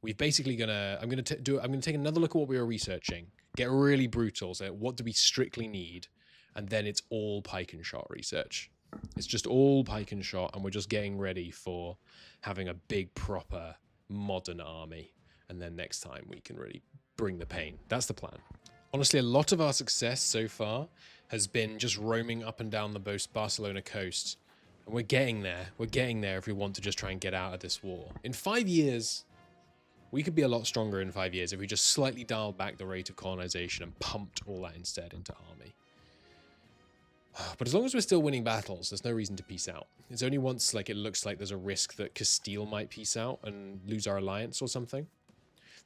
we've basically I'm going to take another look at what we were researching, get really brutal. So what do we strictly need? And then it's all pike and shot research. It's just all pike and shot, and we're just getting ready for having a big, proper, modern army. And then next time we can really bring the pain. That's the plan. Honestly, a lot of our success so far has been just roaming up and down the Barcelona coast. And we're getting there. We're getting there if we want to just try and get out of this war. In 5 years, we could be a lot stronger in 5 years if we just slightly dialed back the rate of colonization and pumped all that instead into army. But as long as we're still winning battles, there's no reason to peace out. It's only once it looks like there's a risk that Castile might peace out and lose our alliance or something.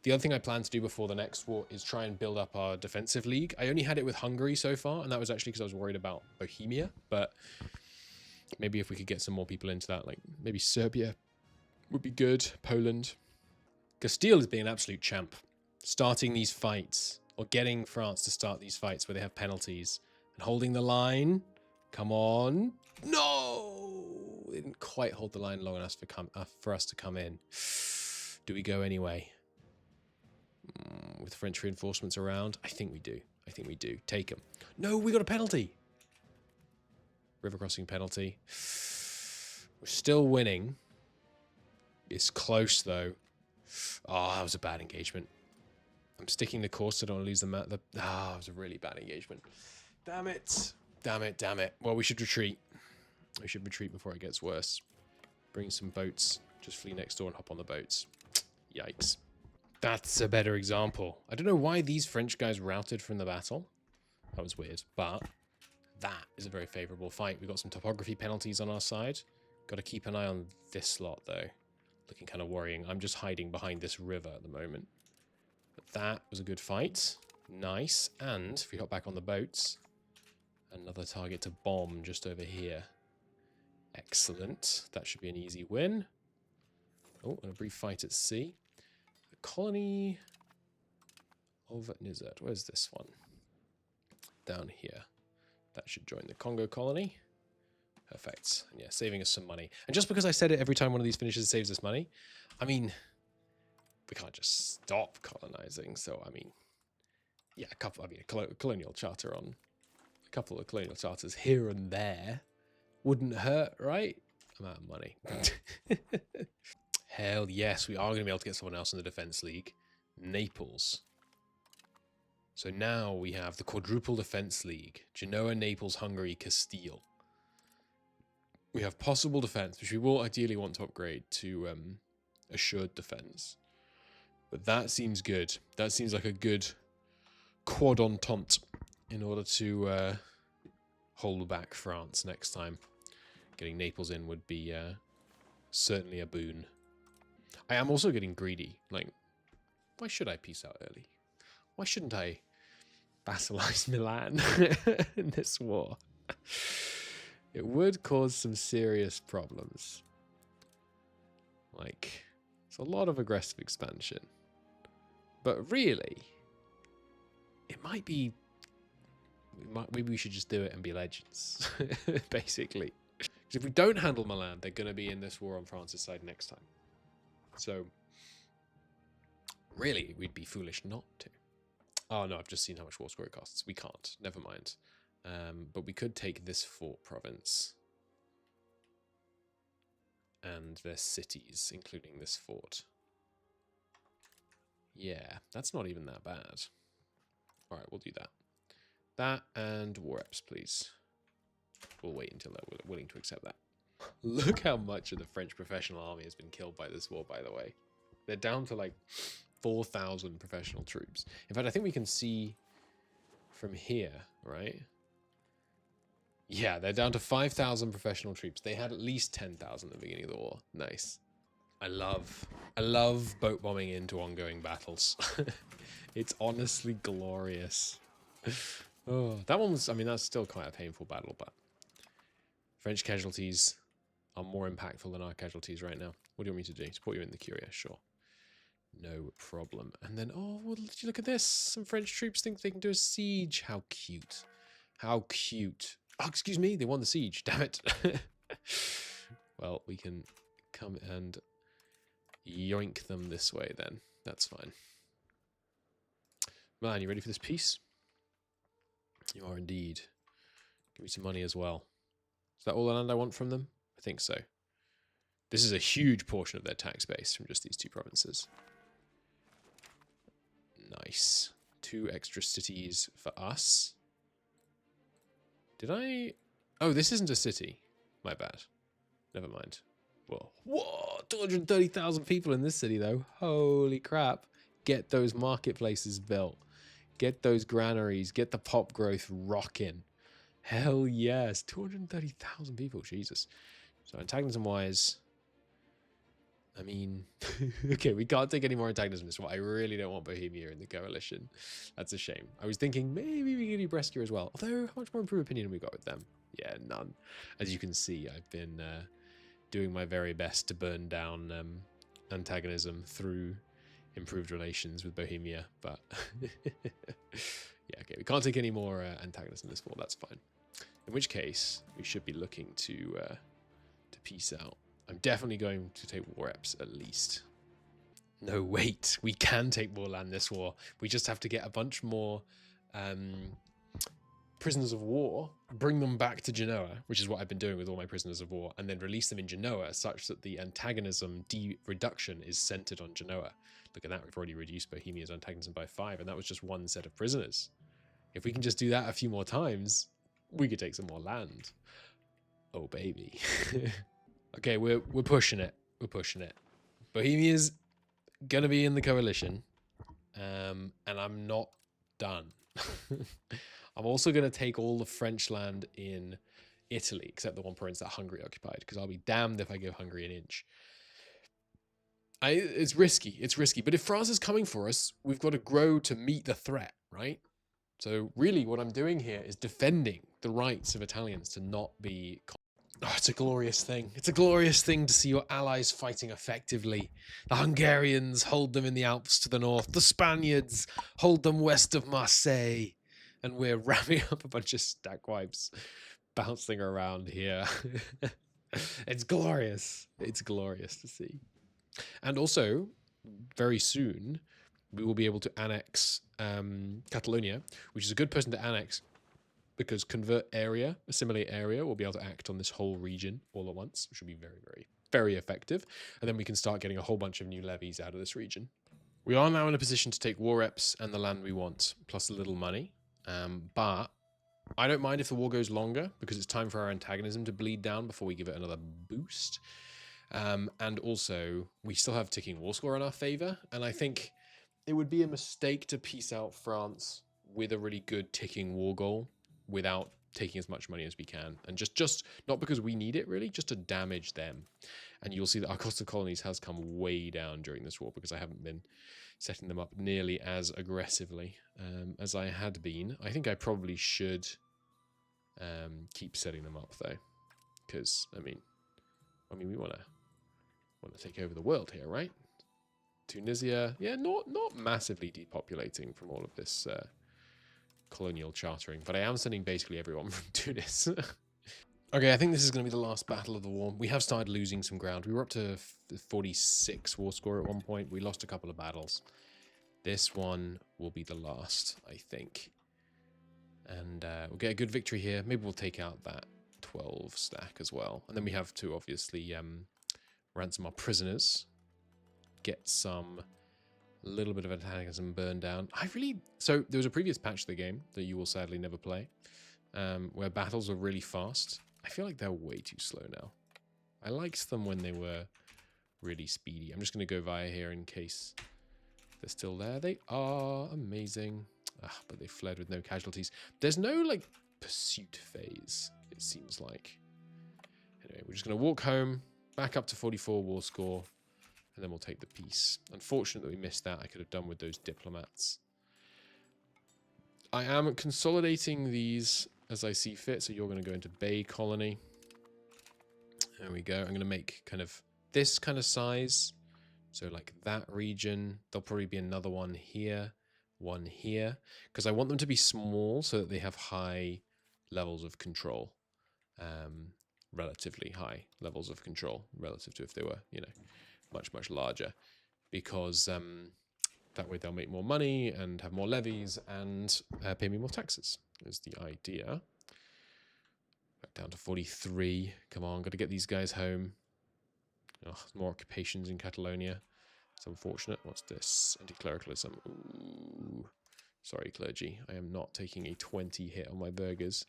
The other thing I plan to do before the next war is try and build up our defensive league. I only had it with Hungary so far, and that was actually because I was worried about Bohemia. But maybe if we could get some more people into that, like maybe Serbia would be good, Poland. Castile is being an absolute champ. Starting these fights, or getting France to start these fights where they have penalties, and holding the line. Come on. No! They didn't quite hold the line long enough for us to come in. Do we go anyway? With French reinforcements around? I think we do. I think we do. Take them. No, we got a penalty. River crossing penalty. We're still winning. It's close, though. Oh, that was a bad engagement. I'm sticking the course so I don't want to lose the map. That was a really bad engagement. Damn it. Damn it, damn it. Well, we should retreat. We should retreat before it gets worse. Bring some boats. Just flee next door and hop on the boats. Yikes. That's a better example. I don't know why these French guys routed from the battle. That was weird, but that is a very favourable fight. We've got some topography penalties on our side. Got to keep an eye on this slot, though. Looking kind of worrying. I'm just hiding behind this river at the moment. But that was a good fight. Nice. And if we hop back on the boats, another target to bomb just over here. Excellent. That should be an easy win. Oh, and a brief fight at sea. The colony of Nizet. Where's this one? Down here. That should join the Congo colony. Perfect. And yeah, saving us some money. And just because I said it every time one of these finishes saves us money, I mean, we can't just stop colonizing. So, I mean, yeah, a colonial charter on a couple of colonial charters here and there wouldn't hurt, right? I'm out of money. Hell yes, we are going to be able to get someone else in the Defense League. Naples. So now we have the Quadruple Defense League. Genoa, Naples, Hungary, Castile. We have possible defense, which we will ideally want to upgrade to assured defense. But that seems good. That seems like a good quad entente in order to hold back France next time. Getting Naples in would be certainly a boon. I am also getting greedy. Like, why should I peace out early? Why shouldn't I vassalize Milan in this war? It would cause some serious problems. Like, it's a lot of aggressive expansion. But really, it might be... maybe we should just do it and be legends, basically. Because if we don't handle Milan, they're going to be in this war on France's side next time. So, really, we'd be foolish not to. Oh no, I've just seen how much war score it costs. We can't. Never mind. But we could take this fort province and their cities, including this fort. Yeah, that's not even that bad. All right, we'll do that. That and war reps, please. We'll wait until they're willing to accept that. Look how much of the French professional army has been killed by this war, by the way. They're down to like 4,000 professional troops. In fact, I think we can see from here, right? Yeah, they're down to 5,000 professional troops. They had at least 10,000 at the beginning of the war. Nice. I love boat bombing into ongoing battles. It's honestly glorious. Oh, that one was, I mean, that's still quite a painful battle, but French casualties are more impactful than our casualties right now. What do you want me to do? Support you in the Curia? Sure. No problem. And then, oh, well, did you look at this? Some French troops think they can do a siege. How cute. How cute. Oh, excuse me. They won the siege. Damn it. Well, we can come and yoink them this way then. That's fine. Man, you ready for this peace? You are indeed. Give me some money as well. Is that all the land I want from them? I think so. This is a huge portion of their tax base from just these two provinces. Nice. 2 extra cities for us. Did I... Oh, this isn't a city. My bad. Never mind. Whoa. Whoa! 230,000 people in this city, though. Holy crap. Get those marketplaces built. Get those granaries. Get the pop growth rocking. Hell yes. 230,000 people. Jesus. So antagonism-wise... I mean, okay, we can't take any more antagonism this one. I really don't want Bohemia in the coalition. That's a shame. I was thinking maybe we could do Brescia as well. Although, how much more improved opinion have we got with them? Yeah, none. As you can see, I've been doing my very best to burn down antagonism through improved relations with Bohemia, but yeah, okay, we can't take any more antagonists in this war. That's fine. In which case, we should be looking to peace out. I'm definitely going to take war reps at least. No, wait, we can take more land this war. We just have to get a bunch more prisoners of war, bring them back to Genoa, which is what I've been doing with all my prisoners of war, and then release them in Genoa such that the antagonism reduction is centered on Genoa. Look at that, we've already reduced Bohemia's antagonism by 5, and that was just one set of prisoners. If we can just do that a few more times, we could take some more land. Oh, baby. Okay, we're pushing it. We're pushing it. Bohemia's gonna be in the coalition, and I'm not done. I'm also going to take all the French land in Italy, except the one province that Hungary occupied, because I'll be damned if I give Hungary an inch. It's risky. It's risky. But if France is coming for us, we've got to grow to meet the threat, right? So really what I'm doing here is defending the rights of Italians to not be... Oh, it's a glorious thing. It's a glorious thing to see your allies fighting effectively. The Hungarians hold them in the Alps to the north. The Spaniards hold them west of Marseille. And we're ramming up a bunch of stack wipes bouncing around here. It's glorious. It's glorious to see. And also, very soon, we will be able to annex Catalonia, which is a good person to annex because convert area, assimilate area, will be able to act on this whole region all at once, which will be very, very, very effective. And then we can start getting a whole bunch of new levies out of this region. We are now in a position to take war reps and the land we want, plus a little money. But I don't mind if the war goes longer because it's time for our antagonism to bleed down before we give it another boost. And also, we still have ticking war score in our favor. And I think it would be a mistake to peace out France with a really good ticking war goal without taking as much money as we can. And just not because we need it, really, just to damage them. And you'll see that our cost of colonies has come way down during this war because I haven't been setting them up nearly as aggressively as I had been. I think I probably should keep setting them up though, because I mean we want to take over the world here, right? Tunisia, yeah, not massively depopulating from all of this colonial chartering, but I am sending basically everyone from Tunis. Okay, I think this is going to be the last battle of the war. We have started losing some ground. We were up to 46 war score at one point. We lost a couple of battles. This one will be the last, I think. And we'll get a good victory here. Maybe we'll take out that 12 stack as well. And then we have to obviously ransom our prisoners. Get some little bit of antagonism burned down. So there was a previous patch of the game that you will sadly never play, where battles were really fast. I feel like they're way too slow now. I liked them when they were really speedy. I'm just going to go via here in case they're still there. They are amazing. But they fled with no casualties. There's no, like, pursuit phase, it seems like. Anyway, we're just going to walk home, back up to 44 war score, and then we'll take the peace. Unfortunate that we missed that. I could have done with those diplomats. I am consolidating these as I see fit. So you're going to go into Bay Colony. There we go. I'm going to make kind of this kind of size. So like that region. There'll probably be another one here. One here. Because I want them to be small so that they have high levels of control. Relatively high levels of control relative to if they were, you know, much, much larger. Because that way they'll make more money and have more levies and pay me more taxes, is the idea. Back down to 43. Come on, got to get these guys home. Oh, more occupations in Catalonia. It's unfortunate. What's this? Anti-clericalism. Ooh. Sorry, clergy. I am not taking a 20 hit on my burgers.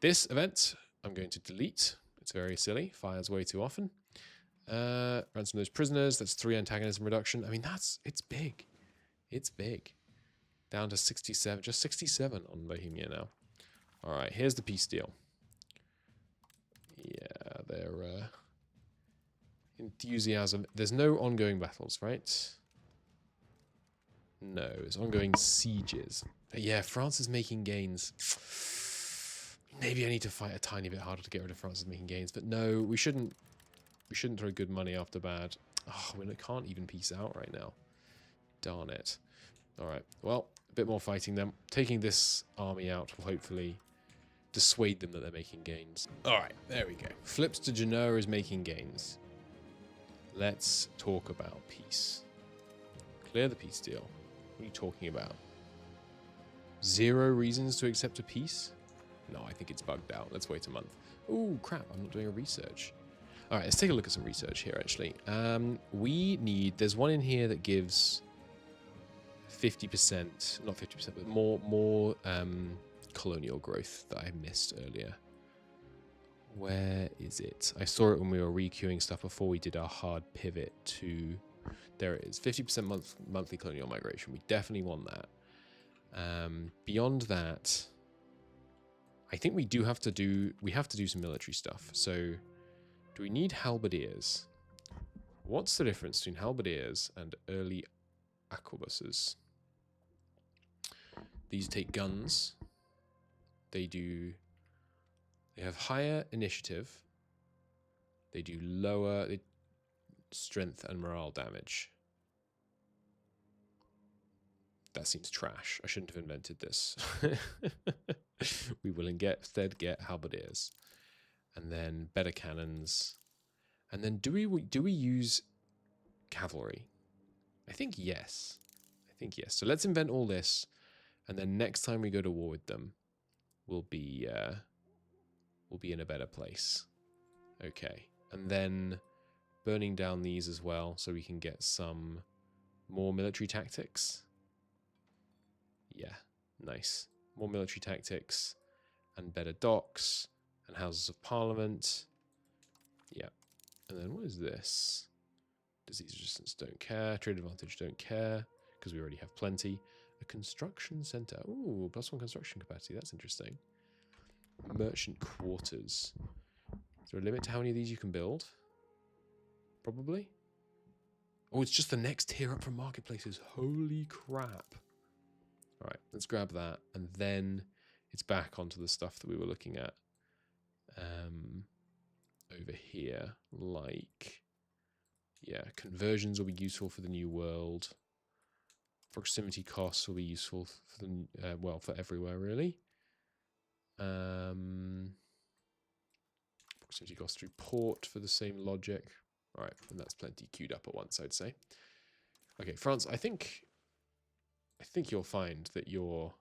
This event, I'm going to delete. It's very silly. Fires way too often. Ransom those prisoners. That's 3 antagonism reduction. I mean, it's big. It's big. Down to 67. Just 67 on Bohemia now. All right, here's the peace deal. Yeah, they're enthusiasm. There's no ongoing battles, right? No, it's ongoing sieges. But yeah, France is making gains. Maybe I need to fight a tiny bit harder to get rid of France is making gains. But no, we shouldn't throw good money after bad. Oh, we can't even peace out right now. Darn it. Alright, well, a bit more fighting them. Taking this army out will hopefully dissuade them that they're making gains. Alright, there we go. Flips to Genoa is making gains. Let's talk about peace. Clear the peace deal. What are you talking about? 0 reasons to accept a peace? No, I think it's bugged out. Let's wait a month. Ooh, crap, I'm not doing a research. Alright, let's take a look at some research here, actually. We need... There's one in here that gives 50%... Not 50%, but more colonial growth that I missed earlier. Where is it? I saw it when we were requeuing stuff before we did our hard pivot to... There it is. 50% monthly colonial migration. We definitely want that. Beyond that... I think we have to do some military stuff. So, do we need halberdiers? What's the difference between halberdiers and early arquebuses? These take guns. They have higher initiative. They do lower strength and morale damage. That seems trash. I shouldn't have invented this. We will instead get halberdiers, and then better cannons, and then do we use cavalry? I think yes. So let's invent all this, and then next time we go to war with them, we'll be in a better place. Okay, and then burning down these as well, so we can get some more military tactics. Yeah, nice. More military tactics and better docks and houses of parliament. Yeah. And then what is this? Disease resistance, don't care. Trade advantage, don't care, because we already have plenty. A construction center. Ooh, +1 construction capacity. That's interesting. Merchant quarters. Is there a limit to how many of these you can build? Probably. Oh, it's just the next tier up from marketplaces. Holy crap. All right, let's grab that, and then it's back onto the stuff that we were looking at over here. Like, yeah, conversions will be useful for the new world. Proximity costs will be useful for the well, for everywhere really. Proximity costs through port for the same logic. All right, and that's plenty queued up at once, I'd say. Okay, France. I think you'll find that your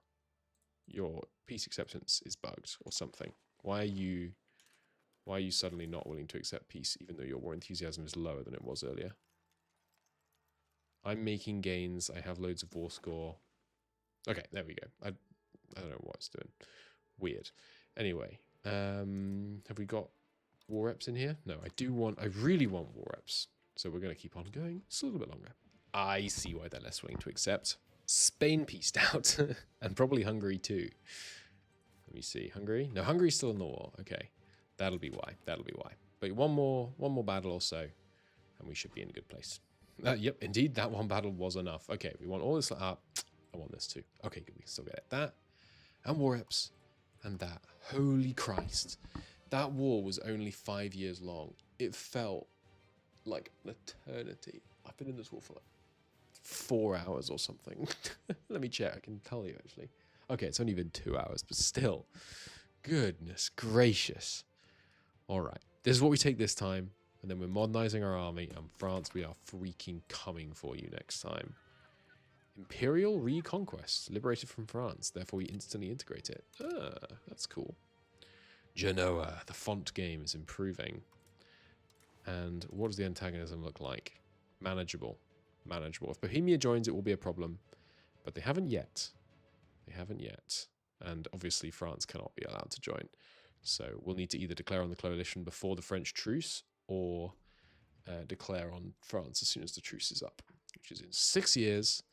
peace acceptance is bugged or something. Why are you suddenly not willing to accept peace, even though your war enthusiasm is lower than it was earlier? I'm making gains. I have loads of war score. Okay, there we go. I don't know what it's doing. Weird. Anyway, have we got war reps in here? No, I really want war reps. So we're going to keep on going. It's a little bit longer. I see why they're less willing to accept. Spain pieced out, and probably Hungary too. Let me see. Hungary? No, Hungary's still in the war. Okay, that'll be why. But one more battle or so, and we should be in a good place. Yep, indeed, that one battle was enough. Okay, we want all this up. I want this too. Okay, good. We can still get it. That, and war reps, and that. Holy Christ. That war was only 5 years long. It felt like an eternity. I've been in this war for like 4 hours or something. Let me check. I can tell you, actually. Okay, it's only been 2 hours, but still. Goodness gracious. All right. This is what we take this time. And then we're modernizing our army. And France, we are freaking coming for you next time. Imperial Reconquest. Liberated from France. Therefore, we instantly integrate it. Ah, that's cool. Genoa. The font game is improving. And what does the antagonism look like? Manageable. If Bohemia joins, it will be a problem. But they haven't yet. And obviously, France cannot be allowed to join. So we'll need to either declare on the coalition before the French truce or declare on France as soon as the truce is up, which is in 6 years.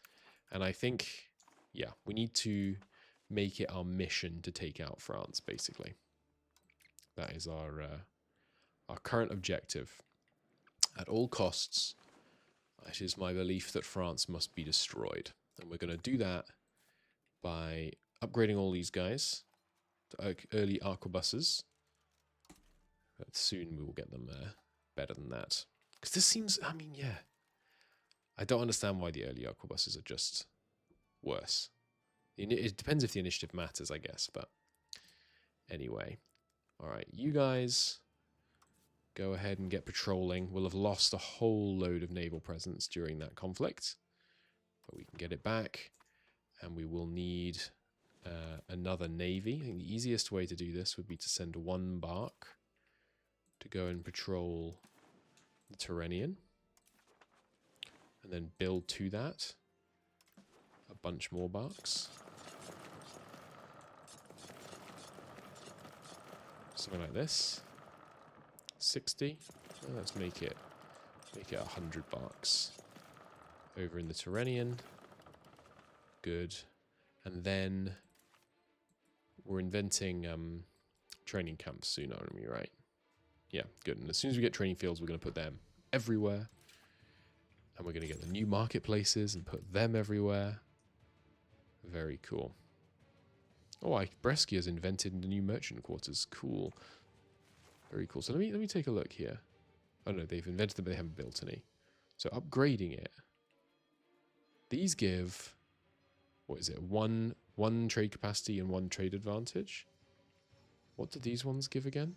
And I think, yeah, we need to make it our mission to take out France, basically. That is our current objective. At all costs, it is my belief that France must be destroyed. And we're going to do that by upgrading all these guys to early arquebuses. But soon we will get them better than that. Because this seems, I mean, yeah. I don't understand why the early arquebuses are just worse. It depends if the initiative matters, I guess, but anyway. Alright, you guys go ahead and get patrolling. We'll have lost a whole load of naval presence during that conflict, but we can get it back, and we will need another navy. I think the easiest way to do this would be to send one bark to go and patrol the Tyrrhenian, and then build to that a bunch more barks. Something like this. 60. Well, let's make it 100 barks over in the Tyrrhenian. Good. And then we're inventing training camps soon, aren't we, right? Yeah, good. And as soon as we get training fields, we're going to put them everywhere. And we're going to get the new marketplaces and put them everywhere. Very cool. Oh, Brescia's invented the new merchant quarters. Cool. Very cool. So let me take a look here. Oh no, they've invented them, but they haven't built any. So upgrading it. These give, what is it? One trade capacity and one trade advantage. What do these ones give again?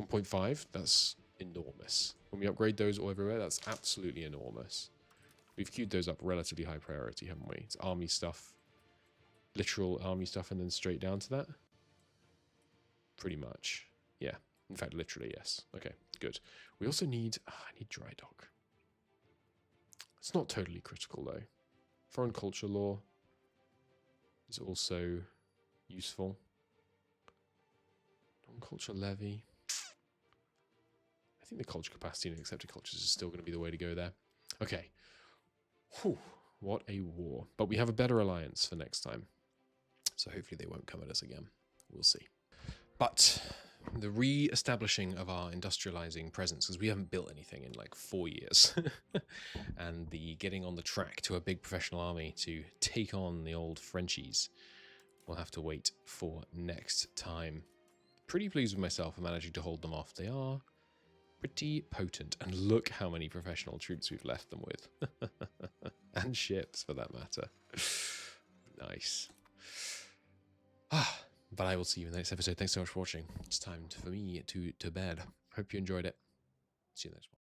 1.5. That's enormous. When we upgrade those all everywhere, that's absolutely enormous. We've queued those up relatively high priority, haven't we? It's army stuff. Literal army stuff and then straight down to that? Pretty much. Yeah. In fact, literally, yes. Okay, good. We also need... I need dry dock. It's not totally critical, though. Foreign culture law is also useful. Non-culture levy. I think the culture capacity and accepted cultures is still going to be the way to go there. Okay. Whew, what a war. But we have a better alliance for next time. So hopefully they won't come at us again. We'll see. But the re-establishing of our industrializing presence, because we haven't built anything in like 4 years, and the getting on the track to a big professional army to take on the old Frenchies, we'll have to wait for next time. Pretty pleased with myself for managing to hold them off. They are pretty potent, and look how many professional troops we've left them with. And ships, for that matter. Nice. But I will see you in the next episode. Thanks so much for watching. It's time for me to bed. Hope you enjoyed it. See you next one.